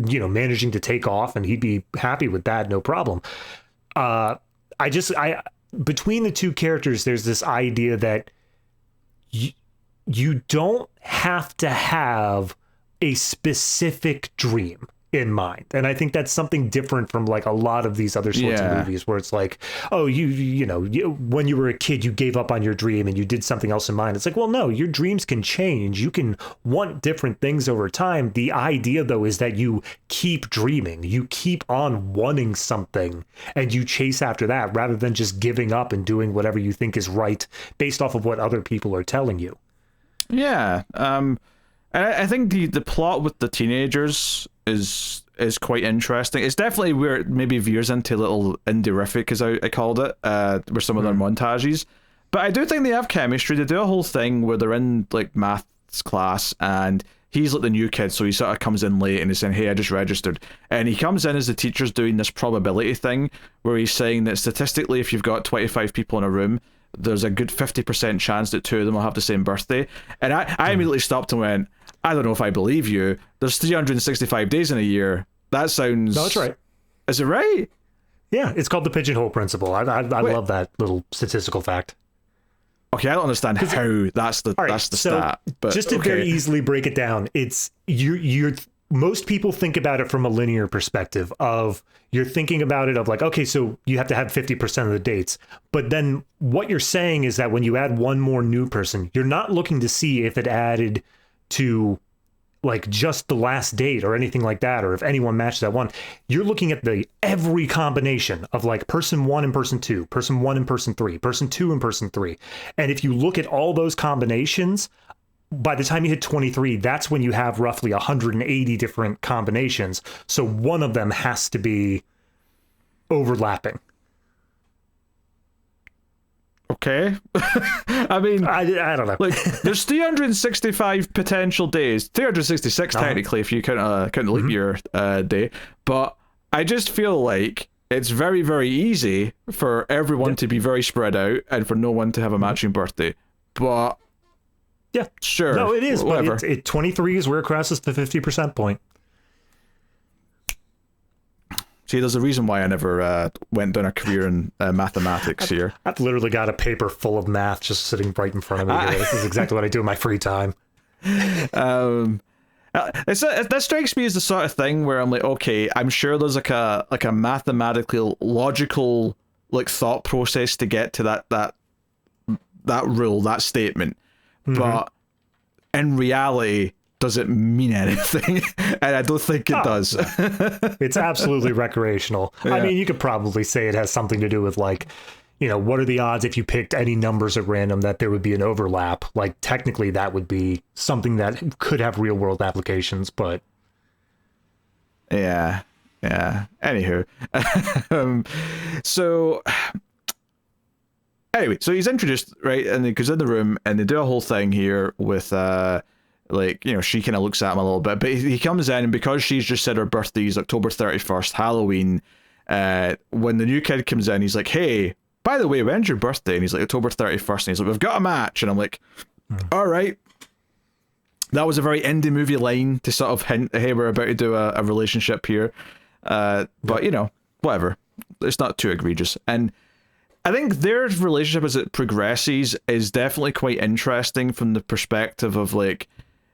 S2: you know, managing to take off, and he'd be happy with that, no problem. Between the two characters, there's this idea that you don't have to have a specific dream in mind. And I think that's something different from like a lot of these other sorts of movies where it's like, oh, you know, when you were a kid, you gave up on your dream and you did something else in mind. It's like, well, no, your dreams can change. You can want different things over time. The idea, though, is that you keep dreaming. You keep on wanting something and you chase after that rather than just giving up and doing whatever you think is right based off of what other people are telling you.
S1: Yeah. I think the plot with the teenagers is quite interesting. It's definitely where it maybe veers into a little indie-rific, as I called it, with some of their montages. But I do think they have chemistry. They do a whole thing where they're in like maths class, and he's like the new kid, so he sort of comes in late and he's saying, hey, I just registered. And he comes in as the teacher's doing this probability thing where he's saying that statistically, if you've got 25 people in a room, there's a good 50% chance that two of them will have the same birthday. And I immediately stopped and went, I don't know if I believe you. There's 365 days in a year. That sounds...
S2: No, that's right.
S1: Is it right?
S2: Yeah, it's called the pigeonhole principle. I love that little statistical fact.
S1: Okay, I don't understand how that's the stat. But
S2: just to very easily break it down, it's you're most people think about it from a linear perspective of you're thinking about it of like, okay, so you have to have 50% of the dates. But then what you're saying is that when you add one more new person, you're not looking to see if it added to like just the last date or anything like that, or if anyone matched that one. You're looking at every combination of like person one and person two, person one and person three, person two and person three. And if you look at all those combinations, by the time you hit 23, that's when you have roughly 180 different combinations. So one of them has to be overlapping.
S1: okay. I mean,
S2: I don't know.
S1: like, there's 365 potential days, 366 technically if you count the leap year day. But I just feel like it's very, very easy for everyone to be very spread out and for no one to have a matching birthday. But
S2: yeah,
S1: sure,
S2: no, it is.
S1: Whatever.
S2: But 23 is where it crosses the 50% point.
S1: See, there's a reason why I never went down a career in mathematics here.
S2: I've literally got a paper full of math just sitting right in front of me here. This is exactly what I do in my free time.
S1: That strikes me as the sort of thing where I'm like, okay, I'm sure there's like a mathematically logical like thought process to get to that rule, that statement, but in reality, does it mean anything? And I don't think it does.
S2: It's absolutely recreational. Yeah. I mean, you could probably say it has something to do with like, you know, what are the odds if you picked any numbers at random that there would be an overlap? Like, technically, that would be something that could have real world applications, but.
S1: Yeah. Anywho. So. Anyway, so he's introduced, right? And he goes in the room and they do a whole thing here with, like, you know, she kind of looks at him a little bit, but he comes in, and because she's just said her birthday is October 31st, Halloween, when the new kid comes in, he's like, hey, by the way, when's your birthday? And he's like, October 31st. And he's like, we've got a match. And I'm like, all right. That was a very indie movie line to sort of hint, hey, we're about to do a relationship here. But, you know, whatever. It's not too egregious. And I think their relationship as it progresses is definitely quite interesting from the perspective of, like,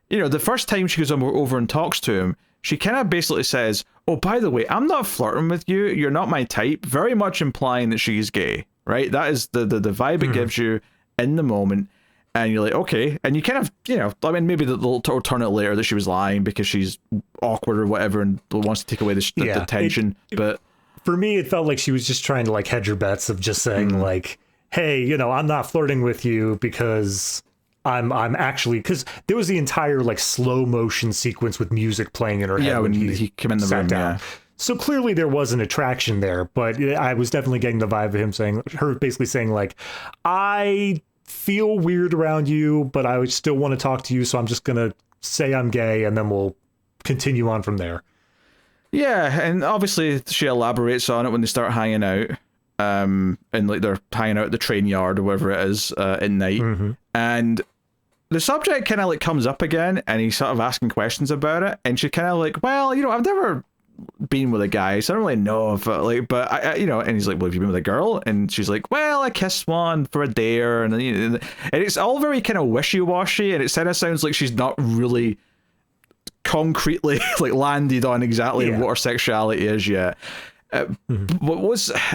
S1: you know, the first time she goes over and talks to him, she kind of basically says, oh, by the way, I'm not flirting with you. You're not my type. Very much implying that she's gay, right? That is the vibe it gives you in the moment. And you're like, okay. And you kind of, you know, I mean, maybe they'll turn it later that she was lying because she's awkward or whatever and wants to take away the tension. But
S2: for me, it felt like she was just trying to, like, hedge her bets of just saying, like, hey, you know, I'm not flirting with you because I'm actually, because there was the entire, like, slow motion sequence with music playing in her head.
S1: Yeah, when he came in the room, down. Yeah.
S2: So clearly there was an attraction there, but I was definitely getting the vibe of her basically saying, like, I feel weird around you, but I would still want to talk to you, so I'm just going to say I'm gay, and then we'll continue on from there.
S1: Yeah, and obviously she elaborates on it when they start hanging out, and like they're hanging out at the train yard or wherever it is at night, and the subject kind of like comes up again, and he's sort of asking questions about it, and she kind of like, well, you know, I've never been with a guy, so I don't really know if like, but I you know, and he's like, well, have you been with a girl? And she's like, well, I kissed one for a dare, and and it's all very kind of wishy-washy, and it kind of sounds like she's not really concretely like landed on exactly what her sexuality is yet. But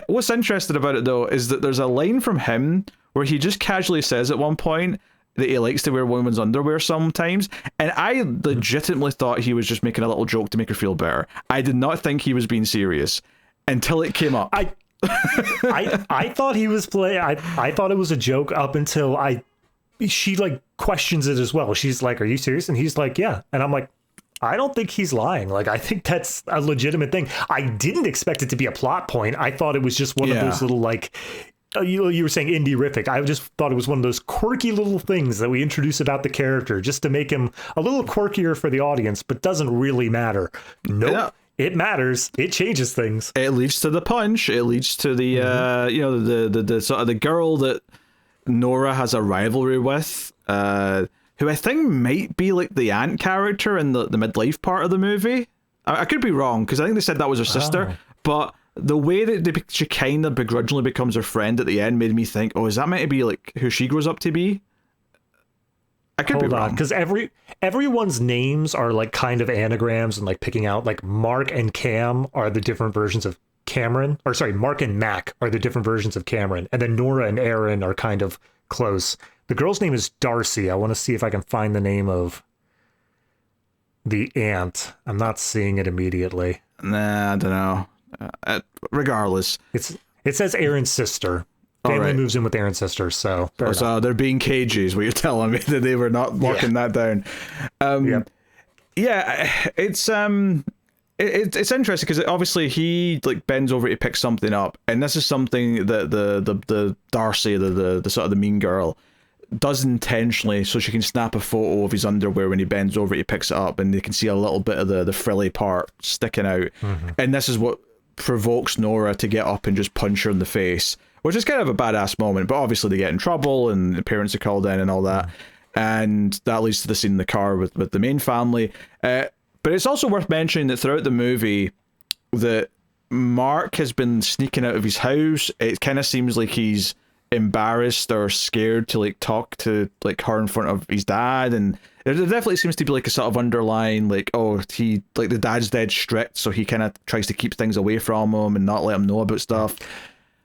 S1: what's interesting about it though is that there's a line from him where he just casually says at one point that he likes to wear women's underwear sometimes, and I legitimately thought he was just making a little joke to make her feel better. I did not think he was being serious until it came up.
S2: I thought he was playing. I thought it was a joke up until she like questions it as well. She's like, "Are you serious?" And he's like, "Yeah." And I'm like, I don't think he's lying. Like, I think that's a legitimate thing. I didn't expect it to be a plot point. I thought it was just one of those little, like, you were saying indie-rific. I just thought it was one of those quirky little things that we introduce about the character just to make him a little quirkier for the audience, but doesn't really matter. Nope. Yeah. It matters. It changes things.
S1: It leads to the punch. It leads to the, you know, the sort of the girl that Nora has a rivalry with, who I think might be like the aunt character in the midlife part of the movie. I could be wrong, because I think they said that was her sister, but the way that she kind of begrudgingly becomes her friend at the end made me think, oh, is that meant to be like who she grows up to be? I could be wrong.
S2: Because everyone's names are like kind of anagrams and like picking out, like Mark and Cam are the different versions of Cameron, or sorry, Mark and Mac are the different versions of Cameron, and then Nora and Aaron are kind of close. The girl's name is Darcy. I want to see if I can find the name of the aunt. I'm not seeing it immediately.
S1: Nah, I don't know. Regardless,
S2: it says Aaron's sister. Family moves in with Aaron's sister, so
S1: they're being cagey, is what you're telling me, that they were not locking that down. Yeah, it's it's interesting because obviously he like bends over to pick something up, and this is something that the Darcy, the sort of the mean girl, does intentionally, so she can snap a photo of his underwear when he bends over, he picks it up, and they can see a little bit of the frilly part sticking out. And this is what provokes Nora to get up and just punch her in the face, which is kind of a badass moment. But obviously they get in trouble, and the parents are called in and all that, and that leads to the scene in the car with the main family. But it's also worth mentioning that throughout the movie, that Mark has been sneaking out of his house. It kind of seems like he's embarrassed or scared to like talk to like her in front of his dad, and there definitely seems to be like a sort of underlying like, oh, he like the dad's dead strict, so he kind of tries to keep things away from him and not let him know about stuff.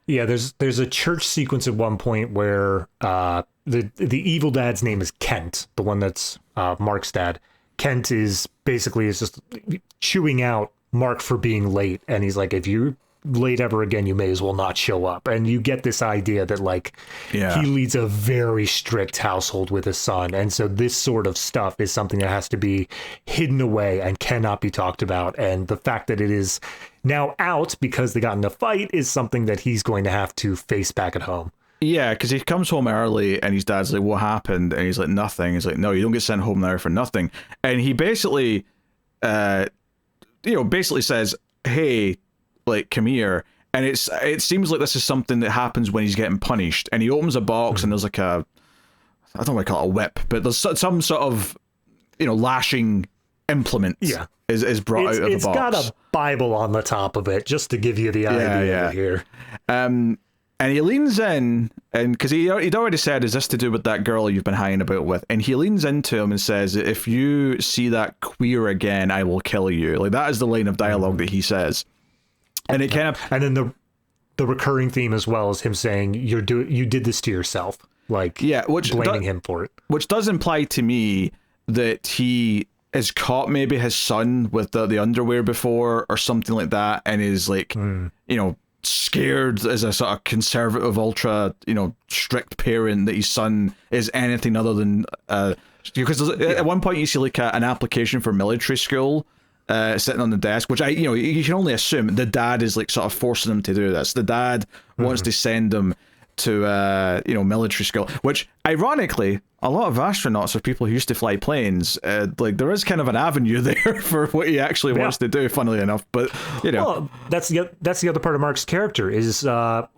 S2: Yeah, there's a church sequence at one point where the evil dad's name is Kent, the one that's Mark's dad. Kent is just chewing out Mark for being late, and he's like, if you're late ever again, you may as well not show up. And you get this idea that like he leads a very strict household with his son, and so this sort of stuff is something that has to be hidden away and cannot be talked about. And the fact that it is now out because they got in a fight is something that he's going to have to face back at home.
S1: Yeah, because he comes home early and his dad's like, what happened? And he's like, nothing. He's like, no, you don't get sent home there for nothing. And he basically basically says, hey, like, come here. And it seems like this is something that happens when he's getting punished. And he opens a box and there's like I don't want to call it a whip, but there's some sort of, lashing implement is brought out of the box. It's
S2: got a Bible on the top of it, just to give you the idea here.
S1: And he leans in, and because he'd already said, is this to do with that girl you've been hanging about with? And he leans into him and says, if you see that queer again, I will kill you. Like, that is the line of dialogue that he says. And it kind of...
S2: And then the recurring theme as well is him saying, you did this to yourself. Like, blaming him for it. Which
S1: does imply to me that he has caught maybe his son with the underwear before or something like that, and is like, scared as a sort of conservative, ultra, strict parent that his son is anything other than because at one point you see like an application for military school sitting on the desk, which you can only assume the dad is like sort of forcing him to do this. The dad wants to send him to military school, which ironically a lot of astronauts are people who used to fly planes. Like, there is kind of an avenue there for what he actually wants to do, funnily enough. But
S2: well, that's the other part of Mark's character is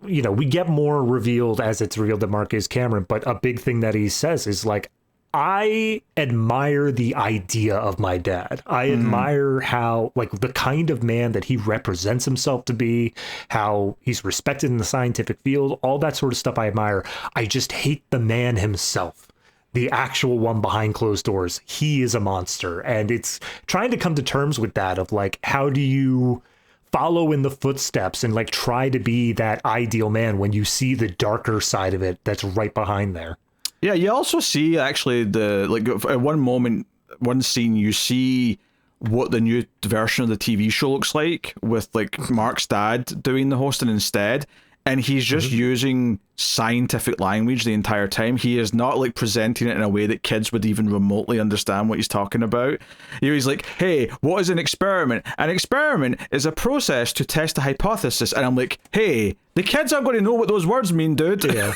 S2: we get more revealed as it's revealed that Mark is Cameron, but a big thing that he says is like, I admire the idea of my dad. I admire how, like, the kind of man that he represents himself to be, how he's respected in the scientific field, all that sort of stuff I admire. I just hate the man himself, the actual one behind closed doors. He is a monster. And it's trying to come to terms with that of, like, how do you follow in the footsteps and, like, try to be that ideal man when you see the darker side of it that's right behind there.
S1: Yeah, you also see actually at one scene you see what the new version of the TV show looks like with like Mark's dad doing the hosting instead, and he's just using scientific language the entire time. He is not like presenting it in a way that kids would even remotely understand what he's talking about. He's like, hey, what is an experiment? An experiment is a process to test a hypothesis. And I'm like, hey, the kids aren't going to know what those words mean, dude.
S2: Yeah.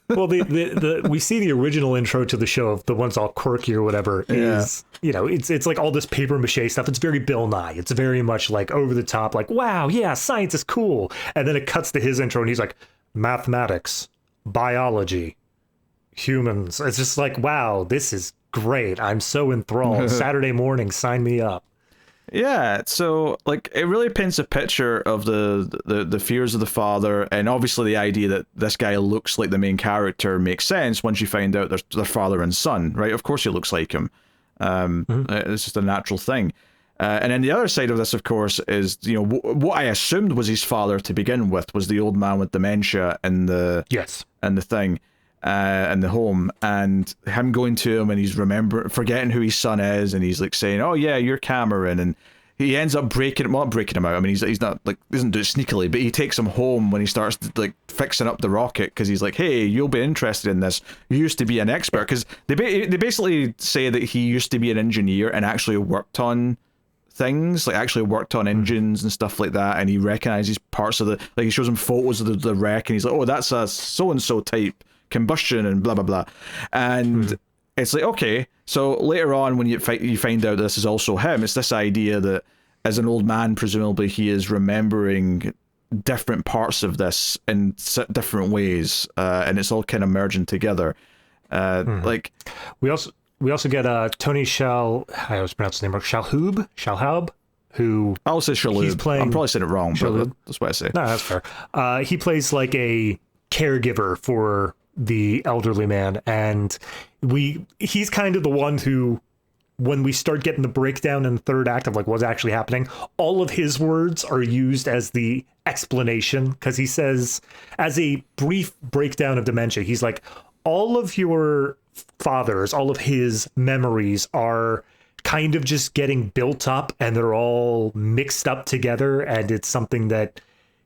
S2: Well, we see the original intro to the show of the ones all quirky or whatever is, it's like all this paper mache stuff. It's very Bill Nye. It's very much like over the top, like, wow, yeah, science is cool. And then it cuts to his intro and he's like, mathematics, biology, humans. It's just like, wow, this is great. I'm so enthralled. Saturday morning, sign me up.
S1: Yeah, so like it really paints a picture of the fears of the father, and obviously the idea that this guy looks like the main character makes sense once you find out they're father and son, right? Of course he looks like him. It's just a natural thing. And then the other side of this, of course, is what I assumed was his father to begin with was the old man with dementia and the thing. In the home, and him going to him, and he's forgetting who his son is, and he's like saying, oh yeah, you're Cameron, and he ends up breaking him out. I mean, he's not like, doesn't do it sneakily, but he takes him home when he starts like fixing up the rocket, because he's like, hey, you'll be interested in this, you used to be an expert, because they basically say that he used to be an engineer and actually worked on things, like actually worked on engines and stuff like that, and he recognizes parts of the, like he shows him photos of the wreck, and he's like, oh, that's a so-and-so type combustion and blah, blah, blah. And it's like, okay, so later on when you find out this is also him, it's this idea that as an old man, presumably he is remembering different parts of this in different ways, and it's all kind of merging together. Like
S2: we also get Tony I always pronounce his name wrong, Shalhoub, who
S1: I'll say Shalhoub. I'm probably saying it wrong, but that's what I say.
S2: No, that's fair. He plays like a caregiver for the elderly man, and he's kind of the one who, when we start getting the breakdown in the third act of like what's actually happening, all of his words are used as the explanation, because he says, as a brief breakdown of dementia, he's like, all of your father's, all of his memories are kind of just getting built up, and they're all mixed up together, and it's something that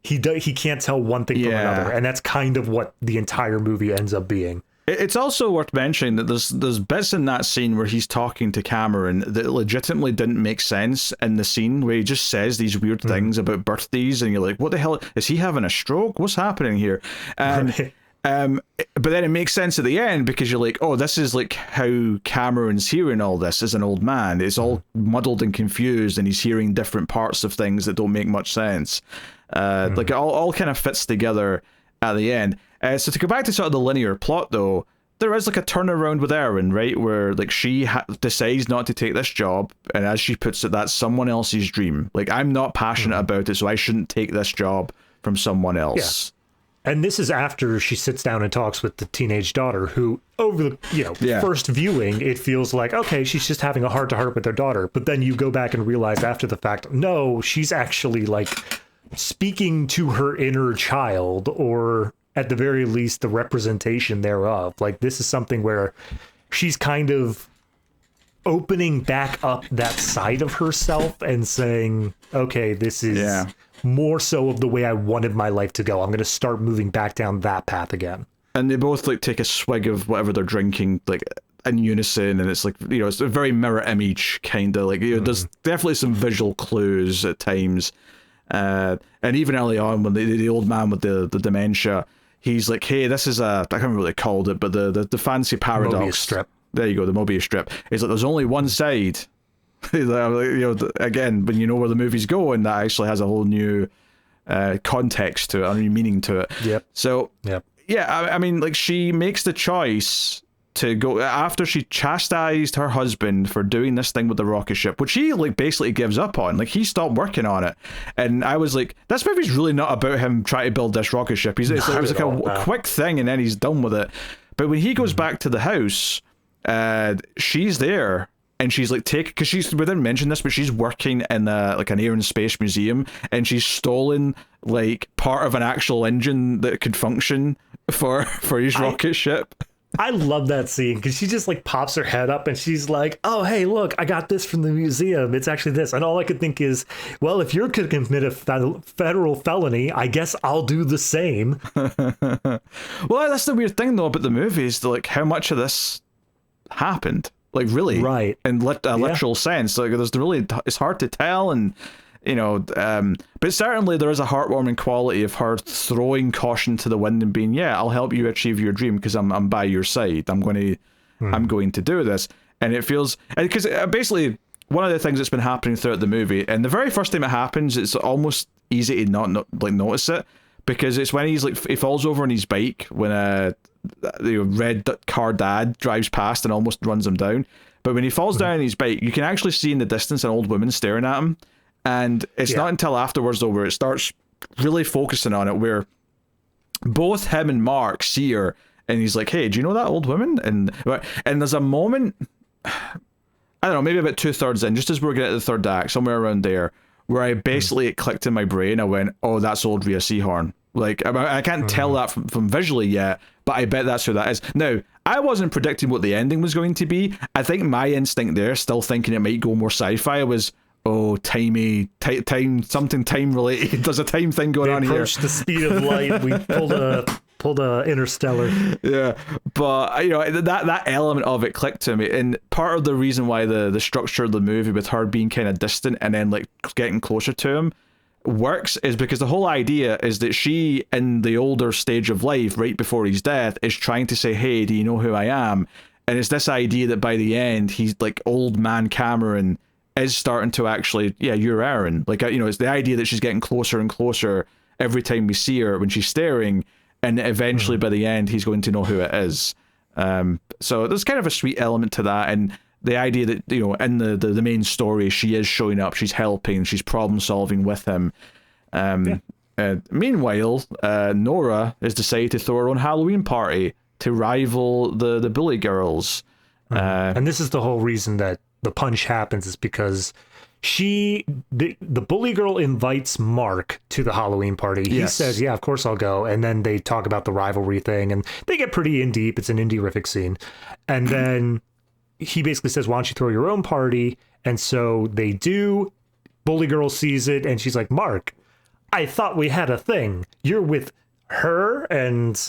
S2: he can't tell one thing from another, and that's kind of what the entire movie ends up being.
S1: It's also worth mentioning that there's bits in that scene where he's talking to Cameron that legitimately didn't make sense in the scene, where he just says these weird things about birthdays, and you're like, what the hell, is he having a stroke? What's happening here? And but then it makes sense at the end, because you're like, oh, this is like how Cameron's hearing all this as an old man. It's all muddled and confused, and he's hearing different parts of things that don't make much sense. Like it all kind of fits together at the end. So to go back to sort of the linear plot, though, there is like a turnaround with Erin, right? Where like she decides not to take this job, and as she puts it, that's someone else's dream. Like, I'm not passionate about it, so I shouldn't take this job from someone else.
S2: Yeah. And this is after she sits down and talks with the teenage daughter, who over the first viewing, it feels like, okay, she's just having a heart-to-heart with her daughter. But then you go back and realize after the fact, no, she's actually like speaking to her inner child, or at the very least the representation thereof. Like, this is something where she's kind of opening back up that side of herself and saying, okay, this is more so of the way I wanted my life to go. I'm going to start moving back down that path again. And
S1: they both like take a swig of whatever they're drinking, like in unison, and it's like, it's a very mirror image kind of like, there's definitely some visual clues at times. And even early on, when the old man with the dementia, he's like, hey, this is I can't remember what they called it, but the fancy paradox.
S2: Mobius strip.
S1: There you go, the Mobius strip. He's like, there's only one side. Again, when you know where the movie's going, that actually has a whole new context to it, a new meaning to it.
S2: Yep.
S1: So, I mean, like, she makes the choice to go, after she chastised her husband for doing this thing with the rocket ship, which he like basically gives up on. Like, he stopped working on it, and I was like, this movie's really not about him trying to build this rocket ship. It was like a quick thing, and then he's done with it. But when he goes back to the house, she's there, and she's like, because we didn't mention this, but she's working in like an air and space museum, and she's stolen like part of an actual engine that could function for his rocket ship.
S2: I love that scene, because she just like pops her head up and she's like, oh, hey, look, I got this from the museum. It's actually this. And all I could think is, well, if you're going to commit a federal felony, I guess I'll do the same.
S1: Well, that's the weird thing, though, about the movie, is like how much of this happened. Like, really.
S2: Right.
S1: In a literal sense. Like, it's hard to tell, and but certainly there is a heartwarming quality of her throwing caution to the wind and being, I'll help you achieve your dream, because I'm by your side. I'm going to do this. And it feels, because basically one of the things that's been happening throughout the movie, and the very first time it happens, it's almost easy to not notice it, because it's when he's like, he falls over on his bike when the red car dad drives past and almost runs him down. But when he falls down on his bike, you can actually see in the distance an old woman staring at him. And it's not until afterwards, though, where it starts really focusing on it, where both him and Mark see her, and he's like, hey, do you know that old woman? And there's a moment, I don't know, maybe about 2/3 in, just as we're getting to the third act, somewhere around there, where I basically it clicked in my brain. I went, oh, that's old Rhea Seehorn. Like, I can't tell that from visually yet, but I bet that's who that is. Now, I wasn't predicting what the ending was going to be. I think my instinct there, still thinking it might go more sci-fi, was, oh, time related. There's a time thing going on here.
S2: They approached the speed of light. We pulled pulled a Interstellar.
S1: Yeah, but that element of it clicked to me, and part of the reason why the structure of the movie with her being kind of distant and then like getting closer to him works is because the whole idea is that she, in the older stage of life, right before his death, is trying to say, "Hey, do you know who I am?" And it's this idea that by the end, he's like old man Cameron is starting to actually, yeah, you're Aaron. Like, it's the idea that she's getting closer and closer every time we see her when she's staring, and eventually by the end, he's going to know who it is. So there's kind of a sweet element to that, and the idea that, in the main story, she is showing up, she's helping, she's problem solving with him. Meanwhile, Nora has decided to throw her own Halloween party to rival the bully girls.
S2: And this is the whole reason that the punch happens, is because the bully girl invites Mark to the Halloween party. He says, yeah, of course I'll go. And then they talk about the rivalry thing, and they get pretty in deep. It's an indie-rific scene. And then he basically says, why don't you throw your own party? And so they do. Bully girl sees it, and she's like, Mark, I thought we had a thing. You're with her? And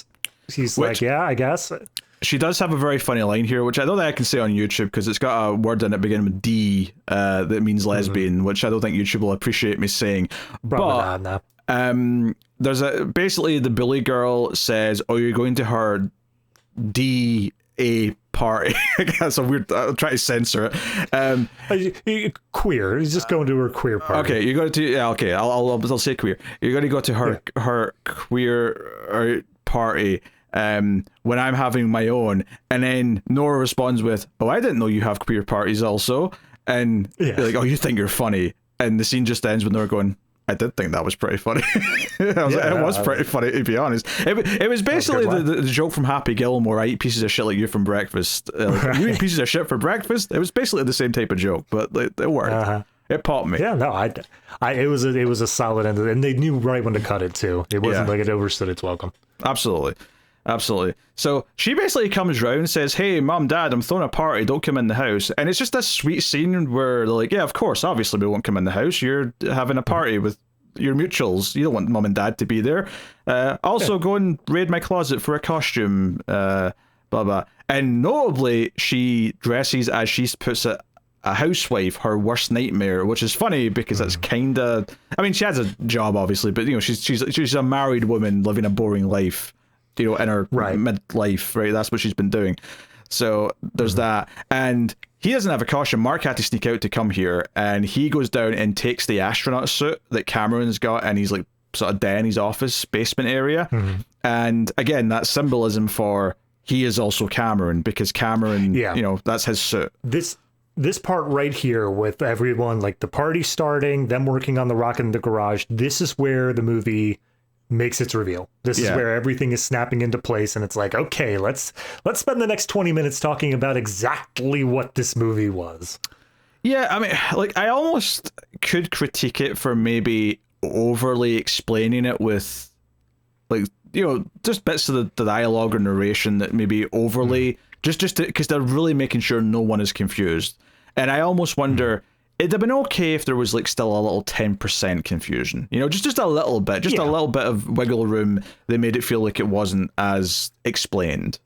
S2: he's like, yeah, I guess.
S1: She does have a very funny line here, which I don't think I can say on YouTube because it's got a word in it beginning with D that means lesbian, which I don't think YouTube will appreciate me saying.
S2: Probably not, no.
S1: There's basically the bully girl says, "Oh, you're going to her D.A. party." That's a weird. I'll try to censor it.
S2: Queer. He's just going to her queer party.
S1: Okay, you're going to okay. I'll say queer. You're going to go to her queer party. When I'm having my own, and then Nora responds with, "Oh, I didn't know you have queer parties also," and they're like, "Oh, you think you're funny," and the scene just ends with Nora going, "I did think that was pretty funny." It was pretty funny, to be honest. It was basically the joke from Happy Gilmore, "I eat pieces of shit like you from breakfast." You eat pieces of shit for breakfast? It was basically the same type of joke, but it worked. It popped me.
S2: Yeah, no, it was a solid end, and they knew right when to cut it too. It wasn't like it overstood its welcome.
S1: Absolutely. So she basically comes round and says, "Hey, mom, dad, I'm throwing a party. Don't come in the house." And it's just this sweet scene where they're like, "Yeah, of course. Obviously, we won't come in the house. You're having a party with your mutuals. You don't want mom and dad to be there. Also, go and raid my closet for a costume. Blah, blah." And notably, she dresses, as she puts it, a housewife, her worst nightmare, which is funny because that's kind of... I mean, she has a job, obviously, but, she's a married woman living a boring life, in her midlife, right? That's what she's been doing. So there's that. And he doesn't have a costume. Mark had to sneak out to come here, and he goes down and takes the astronaut suit that Cameron's got, and he's like sort of down in his office basement area. And again, that symbolism for he is also Cameron, because Cameron, that's his suit.
S2: This part right here with everyone, like the party starting, them working on the rocket in the garage, this is where the movie makes its reveal. This is where everything is snapping into place, and it's like, okay, let's spend the next 20 minutes talking about exactly what this movie was.
S1: Yeah, I mean, like, I almost could critique it for maybe overly explaining it with, like, just bits of the dialogue or narration that maybe overly, just because they're really making sure no one is confused. And I almost wonder, it'd have been okay if there was like still a little 10% confusion, just a little bit, a little bit of wiggle room that made it feel like it wasn't as explained.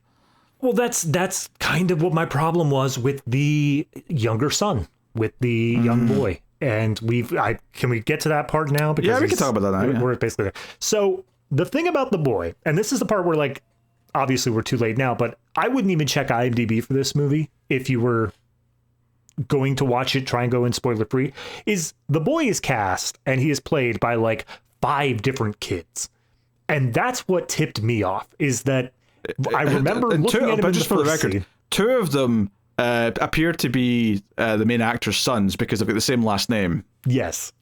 S2: Well, that's kind of what my problem was with the younger son, with the young boy. And can we get to that part now? Because
S1: we can talk about that now.
S2: We're basically there. So the thing about the boy, and this is the part where, like, obviously we're too late now, but I wouldn't even check IMDb for this movie if you were going to watch it, try and go in spoiler free, is the boy is cast and he is played by like 5 different kids. And that's what tipped me off, is that I remember looking at him in the first scene.
S1: 2 of them appear to be the main actor's sons because they've got the same last name.
S2: Yes.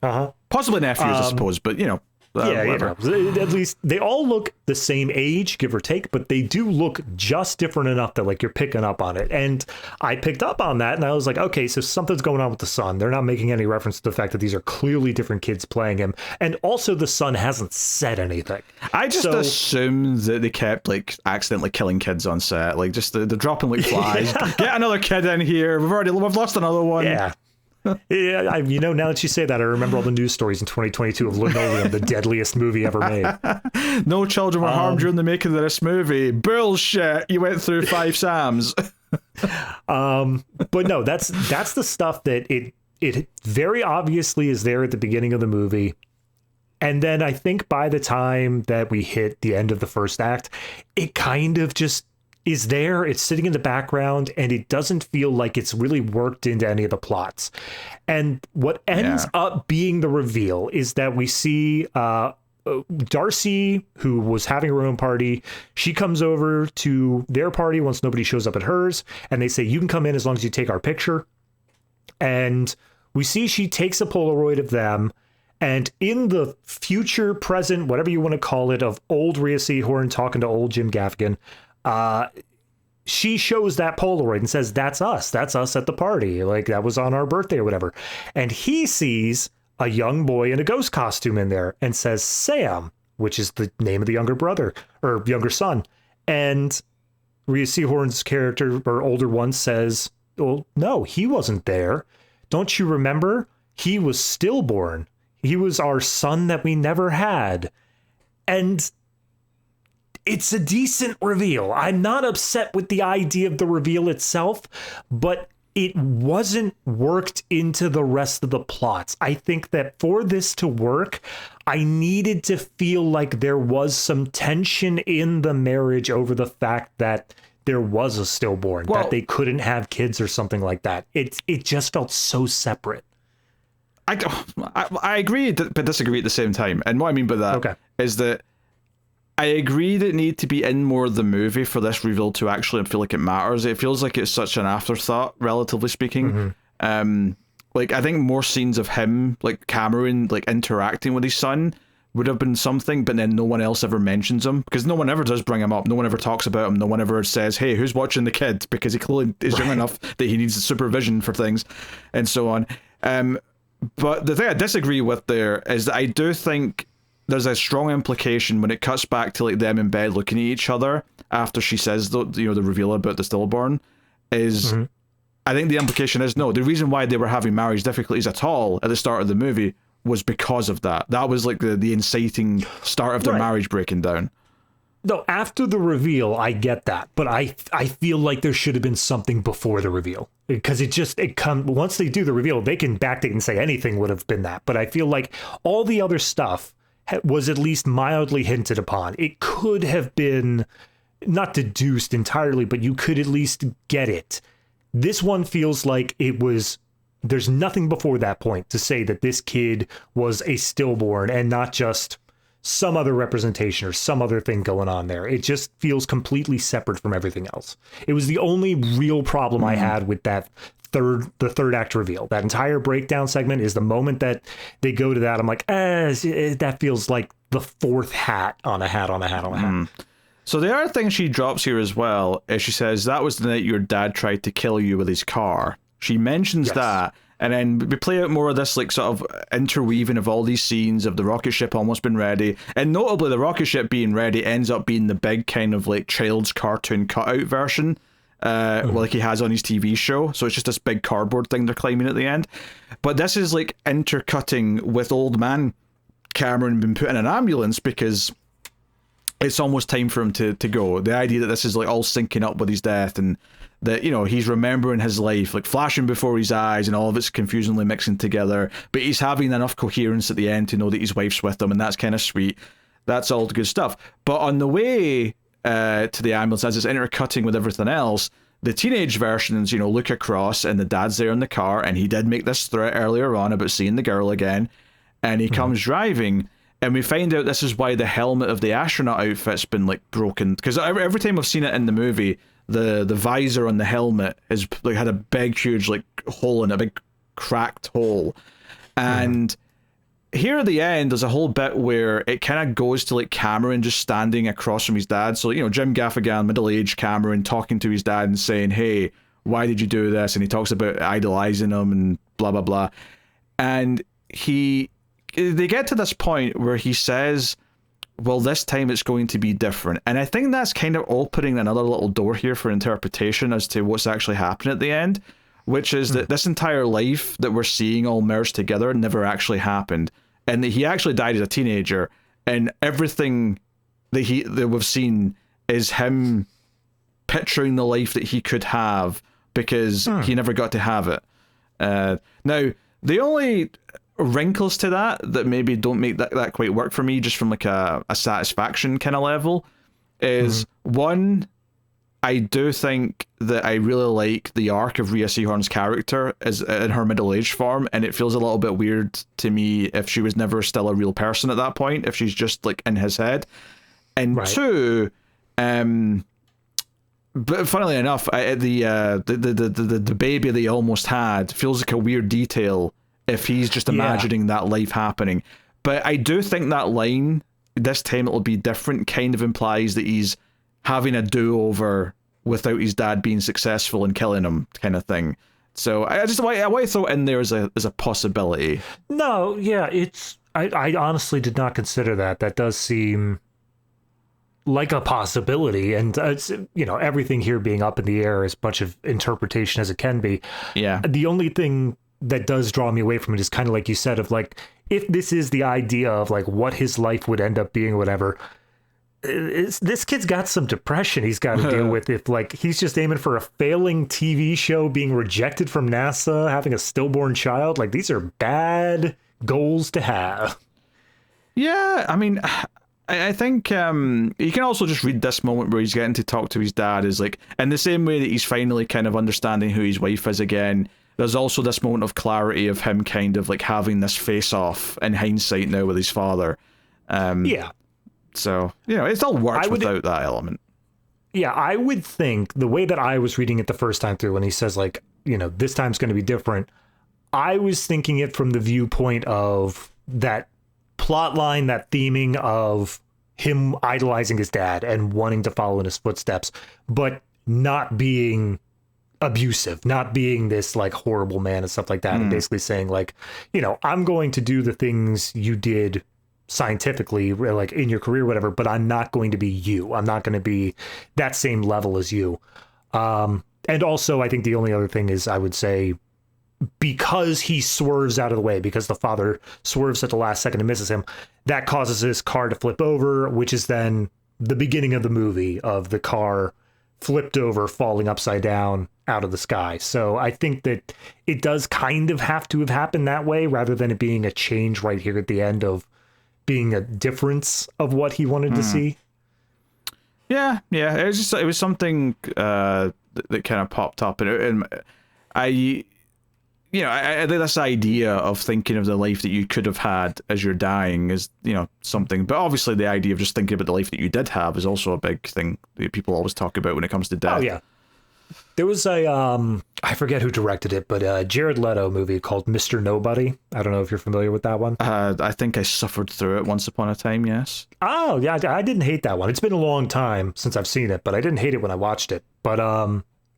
S1: Possibly nephews, I suppose, but
S2: at least they all look the same age, give or take, but they do look just different enough that like you're picking up on it. And I picked up on that, and I was like, okay, so something's going on with the son. They're not making any reference to the fact that these are clearly different kids playing him, and also the son hasn't said anything.
S1: I just assumed that they kept like accidentally killing kids on set, like just they're dropping like flies. Get another kid in here. We've lost another one.
S2: Yeah, now that you say that, I remember all the news stories in 2022 of Linoleum, the deadliest movie ever made.
S1: No children were harmed during the making of this movie. Bullshit. You went through 5 Sams.
S2: But no, that's the stuff that it very obviously is there at the beginning of the movie. And then I think by the time that we hit the end of the first act, it kind of just is there. It's sitting in the background, and it doesn't feel like it's really worked into any of the plots. And what ends up being the reveal is that we see Darcy, who was having her own party. She comes over to their party once nobody shows up at hers, and they say, you can come in as long as you take our picture. And we see she takes a Polaroid of them. And in the future, present, whatever you want to call it, of old Rhea Seehorn talking to old Jim Gaffigan, she shows that Polaroid and says, that's us at the party. Like, that was on our birthday or whatever. And he sees a young boy in a ghost costume in there and says, Sam, which is the name of the younger brother or younger son. And Rhea Seehorn's character, or older one, says, well, no, he wasn't there. Don't you remember? He was stillborn. He was our son that we never had. And it's a decent reveal. I'm not upset with the idea of the reveal itself, but it wasn't worked into the rest of the plots. I think that for this to work, I needed to feel like there was some tension in the marriage over the fact that there was a stillborn, that they couldn't have kids or something like that. It just felt so separate.
S1: I agree but disagree at the same time. And what I mean by that is that I agree that it needed to be in more of the movie for this reveal to actually feel like it matters. It feels like it's such an afterthought, relatively speaking. Like, I think more scenes of him, like Cameron, like interacting with his son would have been something, but then no one else ever mentions him, because no one ever does bring him up. No one ever talks about him. No one ever says, hey, who's watching the kid? Because he clearly is young enough that he needs supervision for things and so on. But the thing I disagree with there is that I do think there's a strong implication when it cuts back to like them in bed looking at each other after she says the reveal about the stillborn is I think the implication is no, the reason why they were having marriage difficulties at all at the start of the movie was because of that. That was like the inciting start of their marriage breaking down.
S2: No, after the reveal, I get that, but I feel like there should have been something before the reveal, because once they do the reveal, they can backdate and say anything would have been that. But I feel like all the other stuff was at least mildly hinted upon. It could have been not deduced entirely, but you could at least get it. This one feels like there's nothing before that point to say that this kid was a stillborn and not just some other representation or some other thing going on there. It just feels completely separate from everything else. It was the only real problem I had with the third act reveal. That entire breakdown segment is the moment that they go to that. I'm like, that feels like the fourth hat on a hat on a hat on a hat.
S1: So the other thing she drops here as well is she says, that was the night your dad tried to kill you with his car. She mentions that. And then we play out more of this like sort of interweaving of all these scenes of the rocket ship almost been ready. And notably the rocket ship being ready ends up being the big kind of like child's cartoon cutout version like he has on his TV show. So it's just this big cardboard thing they're climbing at the end. But this is like intercutting with old man Cameron being put in an ambulance because it's almost time for him to go. The idea that this is like all syncing up with his death and that, you know, he's remembering his life, like flashing before his eyes and all of it's confusingly mixing together, but he's having enough coherence at the end to know that his wife's with him, and that's kind of sweet. That's all good stuff. But on the way to the ambulance, as it's intercutting with everything else, the teenage versions, you know, look across and the dad's there in the car, and he did make this threat earlier on about seeing the girl again, and he comes driving, and we find out this is why the helmet of the astronaut outfit's been like broken, because every time I've seen it in the movie, the visor on the helmet has like had a big huge like hole in it, a big cracked hole. And here at the end there's a whole bit where it kind of goes to like Cameron just standing across from his dad. So, you know, Jim Gaffigan, middle-aged Cameron, talking to his dad and saying, hey, why did you do this? And he talks about idolizing him and blah blah blah. And they get to this point where he says, well, this time it's going to be different. And I think that's kind of opening another little door here for interpretation as to what's actually happening at the end, which is that this entire life that we're seeing all merged together never actually happened. And that he actually died as a teenager, and everything that we've seen is him picturing the life that he could have because he never got to have it. Now, the only wrinkles to that maybe don't make that quite work for me, just from like a satisfaction kind of level, is one, I do think that I really like the arc of Rhea Seehorn's character as in her middle-aged form, and it feels a little bit weird to me if she was never still a real person at that point, if she's just like in his head. And two, but funnily enough, the baby that he almost had feels like a weird detail if he's just imagining that life happening. But I do think that line, this time it'll be different, kind of implies that he's having a do-over without his dad being successful and killing him, kind of thing. So I want to throw it in there as a possibility.
S2: No, yeah, I honestly did not consider that. That does seem like a possibility, and it's, everything here being up in the air as much of interpretation as it can be.
S1: Yeah.
S2: The only thing that does draw me away from it is kind of like you said, of like, if this is the idea of like what his life would end up being, whatever, this kid's got some depression he's got to deal with. If like he's just aiming for a failing TV show, being rejected from NASA, having a stillborn child, like these are bad goals to have.
S1: Yeah, I mean, I think you can also just read this moment where he's getting to talk to his dad is like, in the same way that he's finally kind of understanding who his wife is again, there's also this moment of clarity of him kind of like having this face-off in hindsight now with his father.
S2: Yeah.
S1: So, it still works without that element.
S2: Yeah, I would think the way that I was reading it the first time through when he says like, this time's going to be different, I was thinking it from the viewpoint of that plot line, that theming of him idolizing his dad and wanting to follow in his footsteps, but not being abusive, not being this like horrible man and stuff like that, and basically saying like, I'm going to do the things you did scientifically, like in your career, whatever, but I'm not going to be you. I'm not going to be that same level as you. And also, I think the only other thing is, I would say, because he swerves out of the way, because the father swerves at the last second and misses him, that causes his car to flip over, which is then the beginning of the movie of the car flipped over, falling upside down out of the sky. So I think that it does kind of have to have happened that way, rather than it being a change right here at the end of being a difference of what he wanted to see.
S1: Yeah. It was something that kind of popped up, and I think this idea of thinking of the life that you could have had as you're dying is, something. But obviously the idea of just thinking about the life that you did have is also a big thing that people always talk about when it comes to death.
S2: Oh, yeah. There was a, I forget who directed it, but a Jared Leto movie called Mr. Nobody. I don't know if you're familiar with that one.
S1: I think I suffered through it once upon a time, yes.
S2: Oh, yeah, I didn't hate that one. It's been a long time since I've seen it, but I didn't hate it when I watched it. But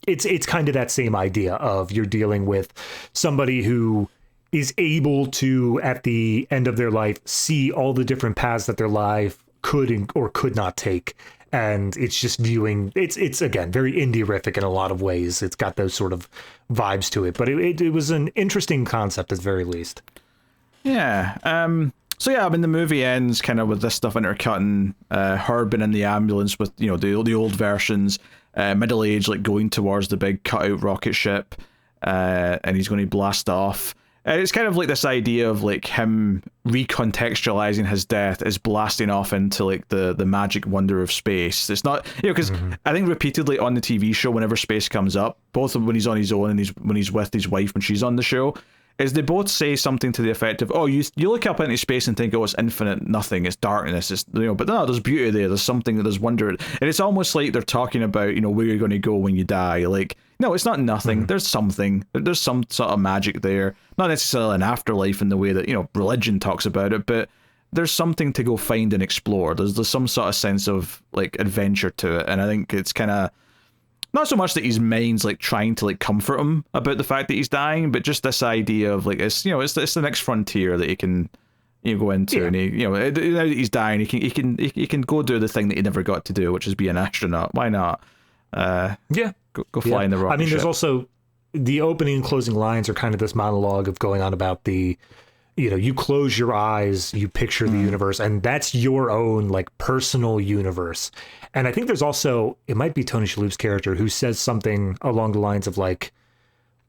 S2: it's kind of that same idea of you're dealing with somebody who is able to, at the end of their life, see all the different paths that their life could or could not take. And it's just viewing, it's again, very indie-rific in a lot of ways. It's got those sort of vibes to it, but it was an interesting concept at the very least.
S1: Yeah. So yeah, I mean, the movie ends kind of with this stuff intercutting, her being in the ambulance with, the old versions, middle-aged, like going towards the big cutout rocket ship, and he's going to blast off. And it's kind of like this idea of like him recontextualizing his death as blasting off into like the magic wonder of space. It's not, because I think repeatedly on the TV show, whenever space comes up, both when he's on his own and when he's with his wife when she's on the show, is they both say something to the effect of, you look up into space and think, it's infinite nothing, it's darkness, it's, but no, there's beauty there, there's something, there's wonder. And it's almost like they're talking about, where you're going to go when you die. Like, no, it's not nothing. There's something. There's some sort of magic there. Not necessarily an afterlife in the way that, religion talks about it, but there's something to go find and explore. There's some sort of sense of, like, adventure to it. And I think it's kind of, not so much that his mind's, like, trying to, like, comfort him about the fact that he's dying, but just this idea of, like, it's the next frontier that he can, go into. Yeah. And he, now that he's dying, he can go do the thing that he never got to do, which is be an astronaut. Why not?
S2: Yeah.
S1: Go fly in the rocket
S2: I mean, there's
S1: ship.
S2: also the opening and closing lines are kind of this monologue of going on about the you close your eyes, you picture the universe, and that's your own like personal universe. And I think there's also, it might be Tony Shalhoub's character who says something along the lines of like,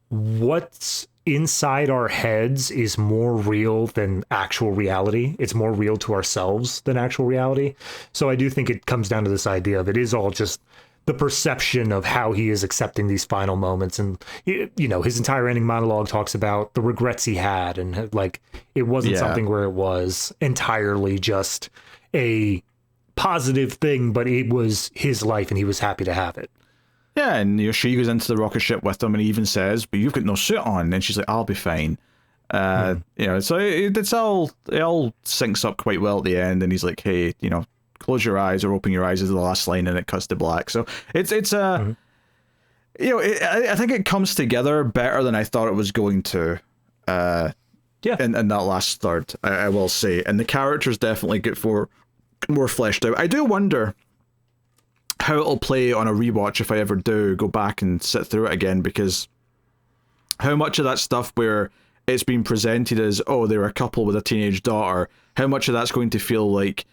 S2: what's inside our heads is more real than actual reality. It's more real to ourselves than actual reality. So I do think it comes down to this idea of it is all just the perception of how he is accepting these final moments. And, his entire ending monologue talks about the regrets he had, and like, it wasn't something where it was entirely just a positive thing, but it was his life and he was happy to have it.
S1: Yeah, and she goes into the rocket ship with him, and he even says, "But you've got no suit on." And she's like, "I'll be fine." So it all syncs up quite well at the end. And he's like, "Hey, close your eyes or open your eyes" is the last line, and it cuts to black. So I think it comes together better than I thought it was going to. In that last third, I will say, and the characters definitely get more fleshed out. I do wonder how it'll play on a rewatch if I ever do go back and sit through it again, because how much of that stuff where it's been presented as, oh, they're a couple with a teenage daughter, how much of that's going to feel like,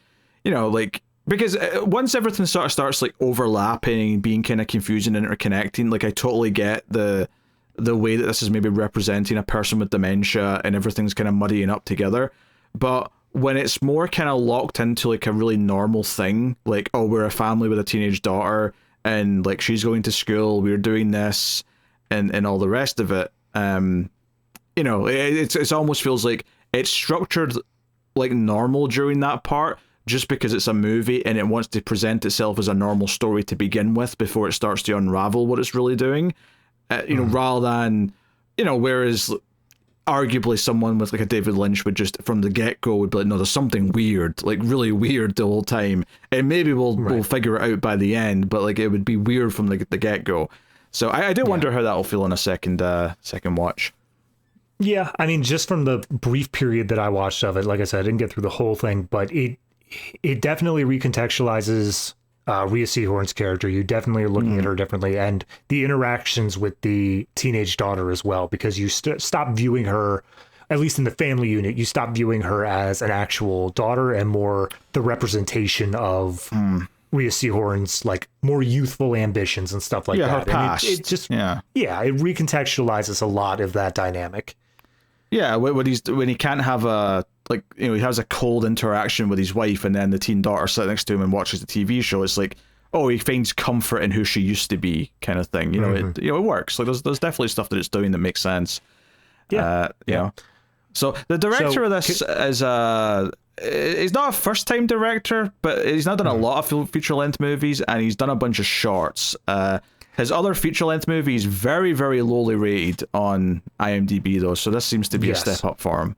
S1: because once everything sort of starts like overlapping and being kind of confusing and interconnecting, like I totally get the way that this is maybe representing a person with dementia and everything's kind of muddying up together. But when it's more kind of locked into like a really normal thing, like, oh, we're a family with a teenage daughter and like she's going to school, we're doing this and all the rest of it, it almost feels like it's structured like normal during that part, just because it's a movie and it wants to present itself as a normal story to begin with before it starts to unravel what it's really doing, rather than, whereas arguably someone with like a David Lynch would just from the get-go would be like, no, there's something weird, like really weird the whole time, and maybe we'll figure it out by the end, but like it would be weird from the get-go. So I do wonder how that'll feel in a second watch.
S2: Yeah, I mean, just from the brief period that I watched of it, like I said, I didn't get through the whole thing, but it definitely recontextualizes Rhea Seehorn's character. You definitely are looking at her differently, and the interactions with the teenage daughter as well, because you stop viewing her, at least in the family unit, you stop viewing her as an actual daughter and more the representation of Rhea Seehorn's like more youthful ambitions and stuff like that.
S1: Her past.
S2: And it just it recontextualizes a lot of that dynamic.
S1: Yeah, when he can't have he has a cold interaction with his wife, and then the teen daughter sits next to him and watches the TV show. It's like, oh, he finds comfort in who she used to be, kind of thing. It works. Like there's definitely stuff that it's doing that makes sense. Yeah. So the director of this is he's not a first time director, but he's not done a lot of feature length movies, and he's done a bunch of shorts. His other feature-length movie is very, very lowly rated on IMDb, though, so this seems to be a step up for him.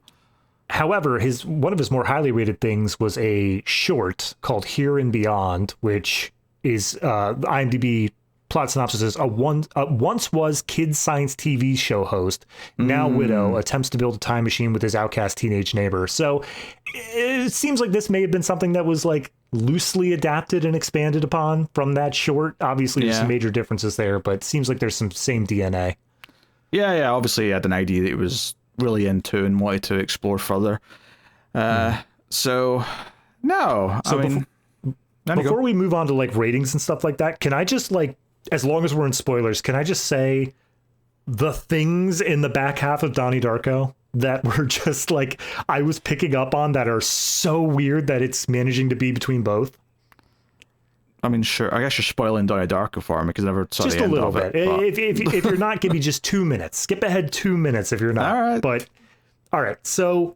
S2: However, one of his more highly rated things was a short called Here and Beyond, which is IMDb plot synopsis is once was kids science TV show host, now widow, attempts to build a time machine with his outcast teenage neighbor. So it seems like this may have been something that was like loosely adapted and expanded upon from that short. Obviously, there's some major differences there, but it seems like there's some same DNA. Yeah,
S1: obviously he had an idea that he was really into and wanted to explore further. So
S2: before we move on to like ratings and stuff like that, can I just like, as long as we're in spoilers, can I just say the things in the back half of Donnie Darko that were just like I was picking up on that are so weird that it's managing to be between both?
S1: I mean, sure. I guess you're spoiling Donnie Darko for me because I never saw
S2: just
S1: the end
S2: a little
S1: of
S2: bit.
S1: It,
S2: if you're not, give me just 2 minutes. Skip ahead 2 minutes if you're not.
S1: All right.
S2: But all right. So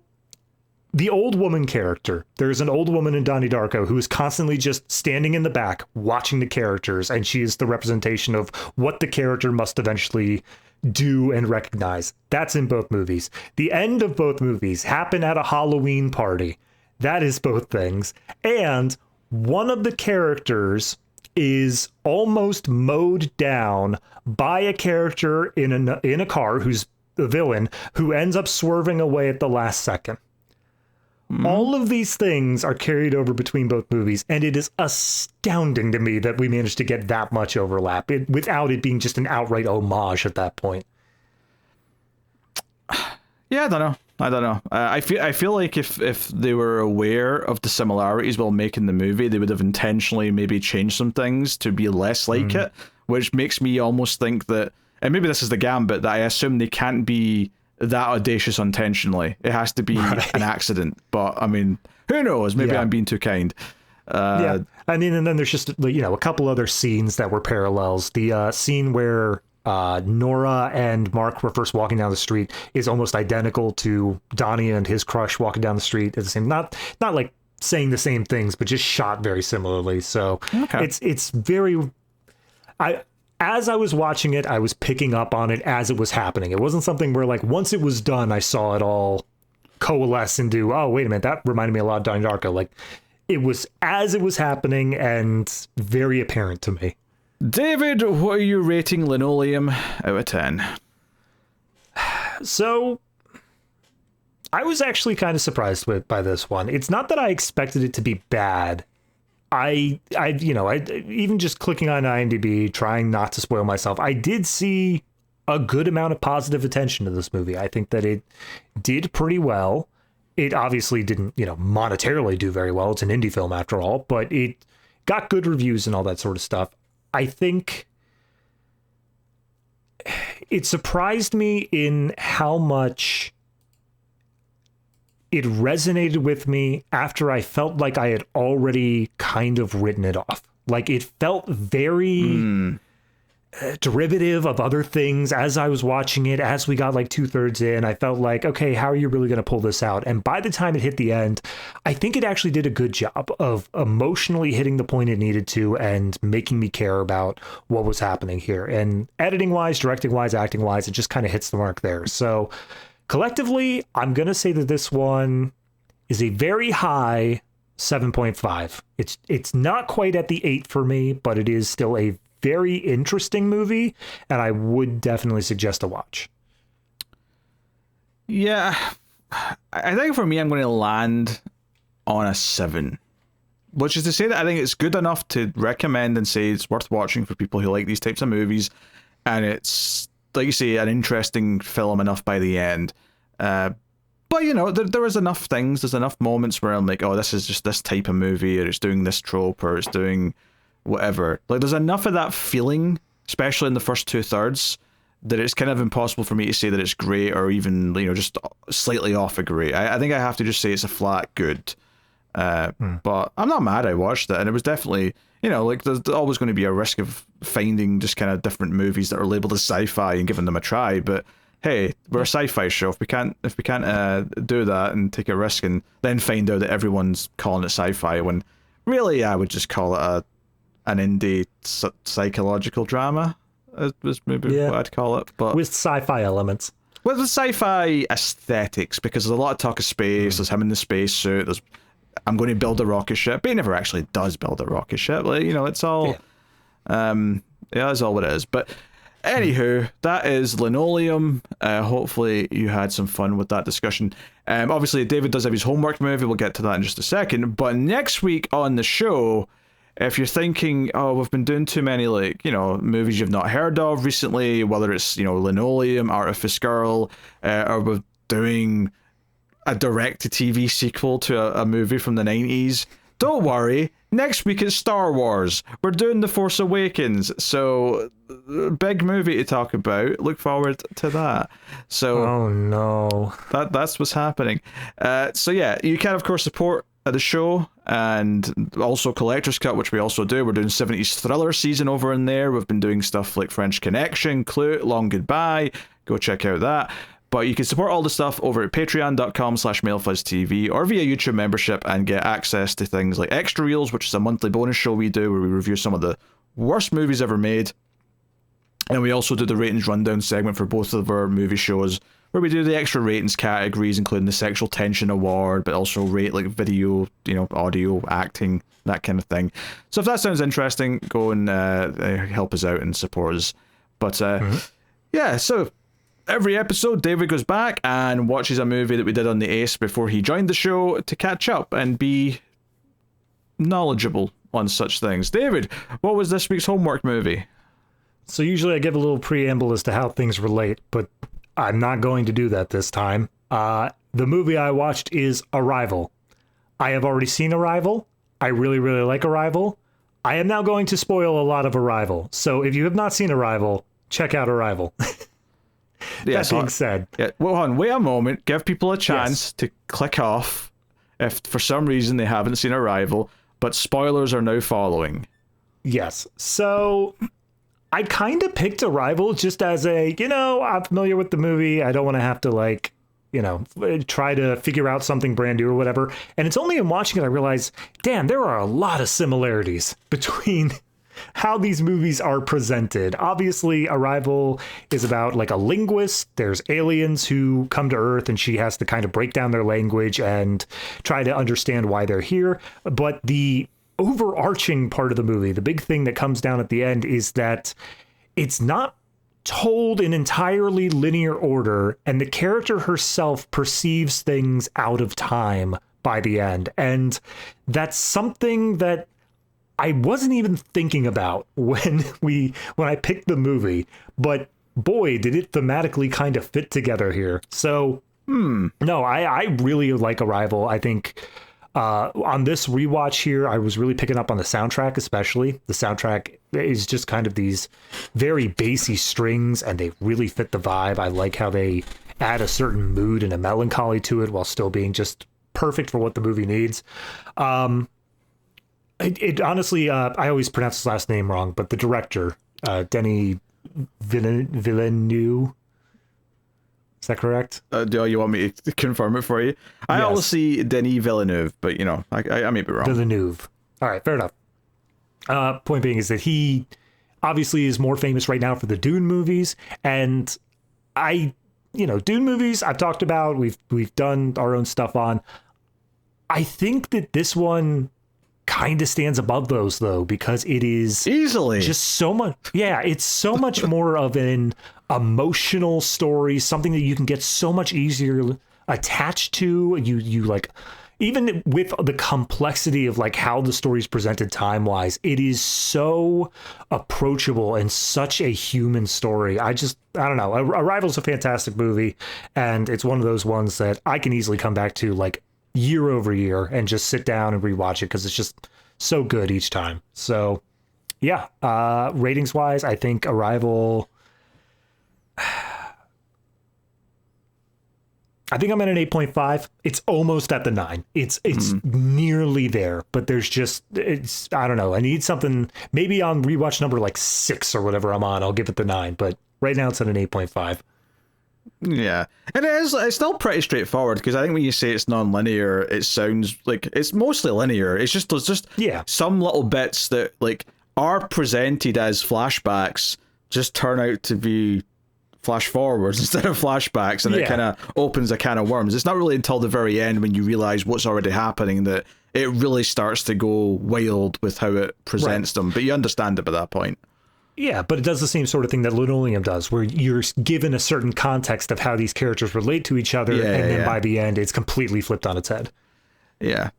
S2: the old woman character, there's an old woman in Donnie Darko who is constantly just standing in the back watching the characters, and she is the representation of what the character must eventually do and recognize. That's in both movies. The end of both movies happen at a Halloween party. That is both things. And one of the characters is almost mowed down by a character in a car who's the villain, who ends up swerving away at the last second. All of these things are carried over between both movies, and it is astounding to me that we managed to get that much overlap without it being just an outright homage at that point.
S1: Yeah, I don't know. I don't know. I feel like if they were aware of the similarities while making the movie, they would have intentionally maybe changed some things to be less like it, which makes me almost think that, and maybe this is the gambit, that I assume they can't be that audacious intentionally. It has to be an accident. But I mean, who knows? Maybe I'm being too kind.
S2: Yeah, I mean, and then there's just, you know, a couple other scenes that were parallels. The scene where Nora and Mark were first walking down the street is almost identical to Donnie and his crush walking down the street at the same, not like saying the same things, but just shot very similarly. So it's very, as I was watching it, I was picking up on it as it was happening. It wasn't something where, like, once it was done, I saw it all coalesce into, oh, wait a minute, that reminded me a lot of Donnie Darko. Like, it was as it was happening and very apparent to me.
S1: David, what are you rating Linoleum out of 10?
S2: So, I was actually kind of surprised by this one. It's not that I expected it to be bad. I even just clicking on IMDb, trying not to spoil myself, I did see a good amount of positive attention to this movie. I think that it did pretty well. It obviously didn't, you know, monetarily do very well. It's an indie film after all, but it got good reviews and all that sort of stuff. I think it surprised me in how much it resonated with me after I felt like I had already kind of written it off. Like, it felt very derivative of other things as I was watching it. As we got like 2/3 in, I felt like, okay, how are you really going to pull this out? And by the time it hit the end, I think it actually did a good job of emotionally hitting the point it needed to and making me care about what was happening here. And editing wise, directing wise, acting wise, it just kind of hits the mark there. So collectively, I'm going to say that this one is a very high 7.5. It's not quite at the 8 for me, but it is still a very interesting movie, and I would definitely suggest a watch.
S1: Yeah, I think for me, I'm going to land on a 7, which is to say that I think it's good enough to recommend and say it's worth watching for people who like these types of movies, and it's, like you say, an interesting film enough by the end. But, you know, there is enough things, there's enough moments where I'm like, oh, this is just this type of movie, or it's doing this trope, or it's doing whatever. Like, there's enough of that feeling, especially in the first 2/3, that it's kind of impossible for me to say that it's great or even, you know, just slightly off of great. I think I have to just say it's a flat good. But I'm not mad I watched it, and it was definitely, you know, like, there's always going to be a risk of finding just kind of different movies that are labeled as sci-fi and giving them a try, but hey, we're a sci-fi show. If we can't do that and take a risk and then find out that everyone's calling it sci-fi, when really I would just call it an indie psychological drama, was maybe what I'd call it, but
S2: with sci-fi elements.
S1: With the sci-fi aesthetics, because there's a lot of talk of space. There's him in the spacesuit. There's, I'm going to build a rocket ship, but he never actually does build a rocket ship. Like, you know, it's all, that's all it is. But anywho, that is Linoleum. Hopefully you had some fun with that discussion. Obviously, David does have his homework movie. We'll get to that in just a second. But next week on the show, if you're thinking, oh, we've been doing too many, like, you know, movies you've not heard of recently, whether it's, you know, Linoleum, Artifice Girl, or we're doing a direct-to-TV sequel to a movie from the 90s, don't worry. Next week it's Star Wars. We're doing The Force Awakens, so big movie to talk about. Look forward to that. So,
S2: oh no,
S1: that's what's happening. So yeah, you can of course support the show and also Collector's Cut, which we also do. We're doing 70s thriller season over in there. We've been doing stuff like French Connection, Clue, Long Goodbye. Go check out that. But you can support all the stuff over at patreon.com/MailFuzzTV or via YouTube membership and get access to things like Extra Reels, which is a monthly bonus show we do where we review some of the worst movies ever made. And we also do the ratings rundown segment for both of our movie shows, where we do the extra ratings categories, including the Sexual Tension Award, but also rate like video, you know, audio, acting, that kind of thing. So if that sounds interesting, go and help us out and support us. But yeah, so every episode, David goes back and watches a movie that we did on the Ace before he joined the show to catch up and be knowledgeable on such things. David, what was this week's homework movie?
S2: So usually I give a little preamble as to how things relate, but I'm not going to do that this time. The movie I watched is Arrival. I have already seen Arrival. I really, really like Arrival. I am now going to spoil a lot of Arrival. So if you have not seen Arrival, check out Arrival. That being said.
S1: Yeah, well, hold on, wait a moment. Give people a chance to click off if for some reason they haven't seen Arrival, but spoilers are now following.
S2: Yes. So I kind of picked Arrival just as a, I'm familiar with the movie. I don't want to have to try to figure out something brand new or whatever. And it's only in watching it I realized, damn, there are a lot of similarities between how these movies are presented. Obviously, Arrival is about like a linguist. There's aliens who come to Earth and she has to kind of break down their language and try to understand why they're here. But the overarching part of the movie, the big thing that comes down at the end, is that it's not told in entirely linear order, and the character herself perceives things out of time by the end. And that's something that I wasn't even thinking about when I picked the movie, but boy, did it thematically kind of fit together here. So, no, I really like Arrival. I think on this rewatch here, I was really picking up on the soundtrack, especially. The soundtrack is just kind of these very bassy strings, and they really fit the vibe. I like how they add a certain mood and a melancholy to it while still being just perfect for what the movie needs. It honestly, I always pronounce his last name wrong, but the director, Denis Villeneuve, is that correct?
S1: Do you want me to confirm it for you? I always see Denis Villeneuve, but I may be wrong.
S2: Villeneuve. All right, fair enough. Point being is that he obviously is more famous right now for the Dune movies, and Dune movies I've talked about. We've done our own stuff on. I think that this one kind of stands above those though, because it is
S1: easily
S2: just so much. Yeah, it's so much more of an emotional story, something that you can get so much easier attached to. You like, even with the complexity of like how the story is presented time wise, it is so approachable and such a human story. I don't know. Arrival's a fantastic movie, and it's one of those ones that I can easily come back to like year over year and just sit down and rewatch it because it's just so good each time. So yeah, ratings wise, I think Arrival, I think I'm at an 8.5. It's almost at the 9. It's nearly there, but there's just, I don't know. I need something, maybe on rewatch number like 6 or whatever I'm on, I'll give it the 9, but right now it's at an 8.5.
S1: Yeah, and it's still pretty straightforward, because I think when you say it's non-linear, it sounds like it's mostly linear. It's just there's just some little bits that like are presented as flashbacks just turn out to be flash forwards instead of flashbacks, and it kind of opens a can of worms. It's not really until the very end, when you realize what's already happening, that it really starts to go wild with how it presents them. But you understand it by that point.
S2: Yeah, but it does the same sort of thing that Linoleum does, where you're given a certain context of how these characters relate to each other, and then by the end, it's completely flipped on its head.
S1: Yeah.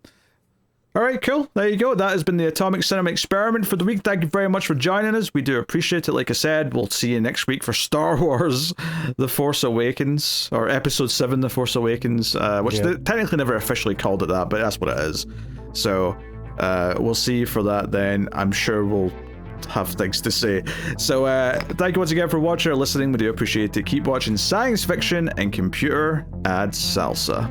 S1: All right, cool. There you go. That has been the Atomic Cinema Experiment for the week. Thank you very much for joining us. We do appreciate it. Like I said, we'll see you next week for Star Wars The Force Awakens, or Episode 7 The Force Awakens, which they technically never officially called it that, but that's what it is. So we'll see you for that then. I'm sure we'll have things to say. So thank you once again for watching or listening. We do appreciate it. Keep watching science fiction and computer add salsa.